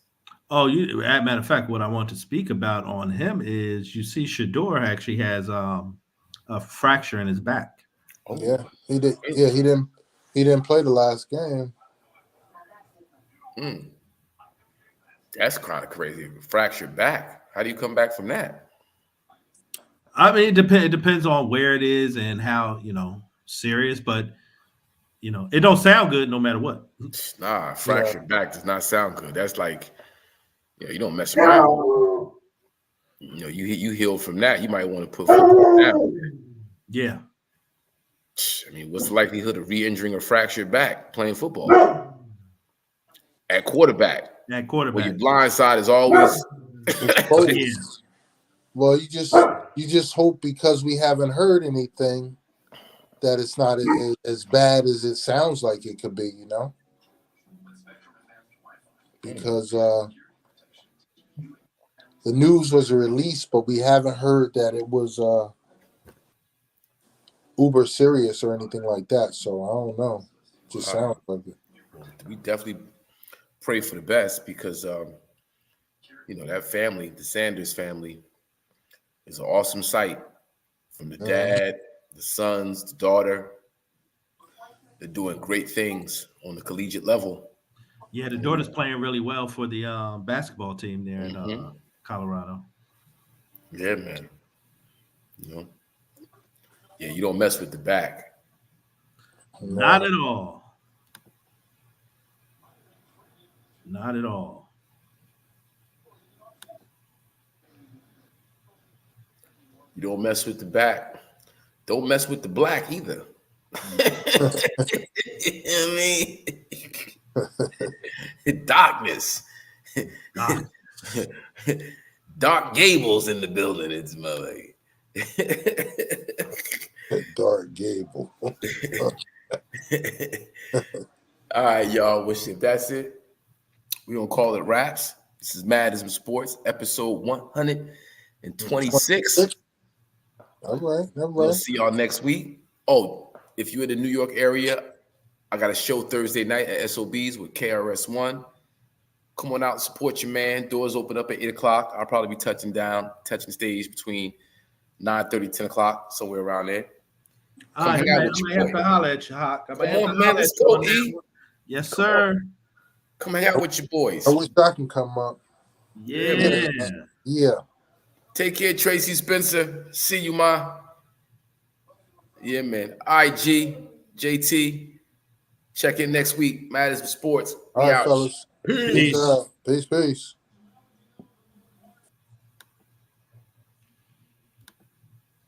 Oh, as a matter of fact, what I want to speak about on him is you see Shador actually has a fracture in his back. Oh. Yeah, he did. Yeah, he didn't play the last game. That's kind of crazy. Fractured back. How do you come back from that? I mean, it depends on where it is and how serious, but it don't sound good no matter what. Nah, fractured back does not sound good. That's like, you don't mess around. You heal from that. You might want to put football down. Yeah. I mean, what's the likelihood of re-injuring a fractured back playing football? At quarterback. Well, your blind side is always. Well, you just hope because we haven't heard anything that it's not as bad as it sounds like it could be, because the news was released, but we haven't heard that it was uber serious or anything like that. So I don't know. Just sounds like it. We definitely pray for the best because that family, the Sanders family, It's an awesome sight from the dad, the sons, the daughter. They're doing great things on the collegiate level. Yeah, the daughter's playing really well for the basketball team there in Colorado. Yeah, man. You know, yeah, you don't mess with the back. Not at all. Not at all. You don't mess with the back. Don't mess with the black either. You know what I mean? Darkness. Dark Gables in the building. It's my Dark Gable. All right, y'all. If that's it, we're going to call it wraps. This is IZM Sports, episode 126. All right. We'll see y'all next week. Oh, if you're in the New York area, I got a show Thursday night at SOB's with KRS-One. Come on out and support your man. Doors open up at 8 o'clock. I'll probably be touching stage between 9:30, 10 o'clock, somewhere around there. Come hang out with your boy. I have to holler at you, Hawk. Come on, man. Let's go, E. Yes, sir. Come hang out with your boys. I wish I can come up. Yeah. Take care, Tracy Spencer. See you, ma. Yeah, man. IG, JT. Check in next week. IZM Sports. All right, fellas. Peace. Peace.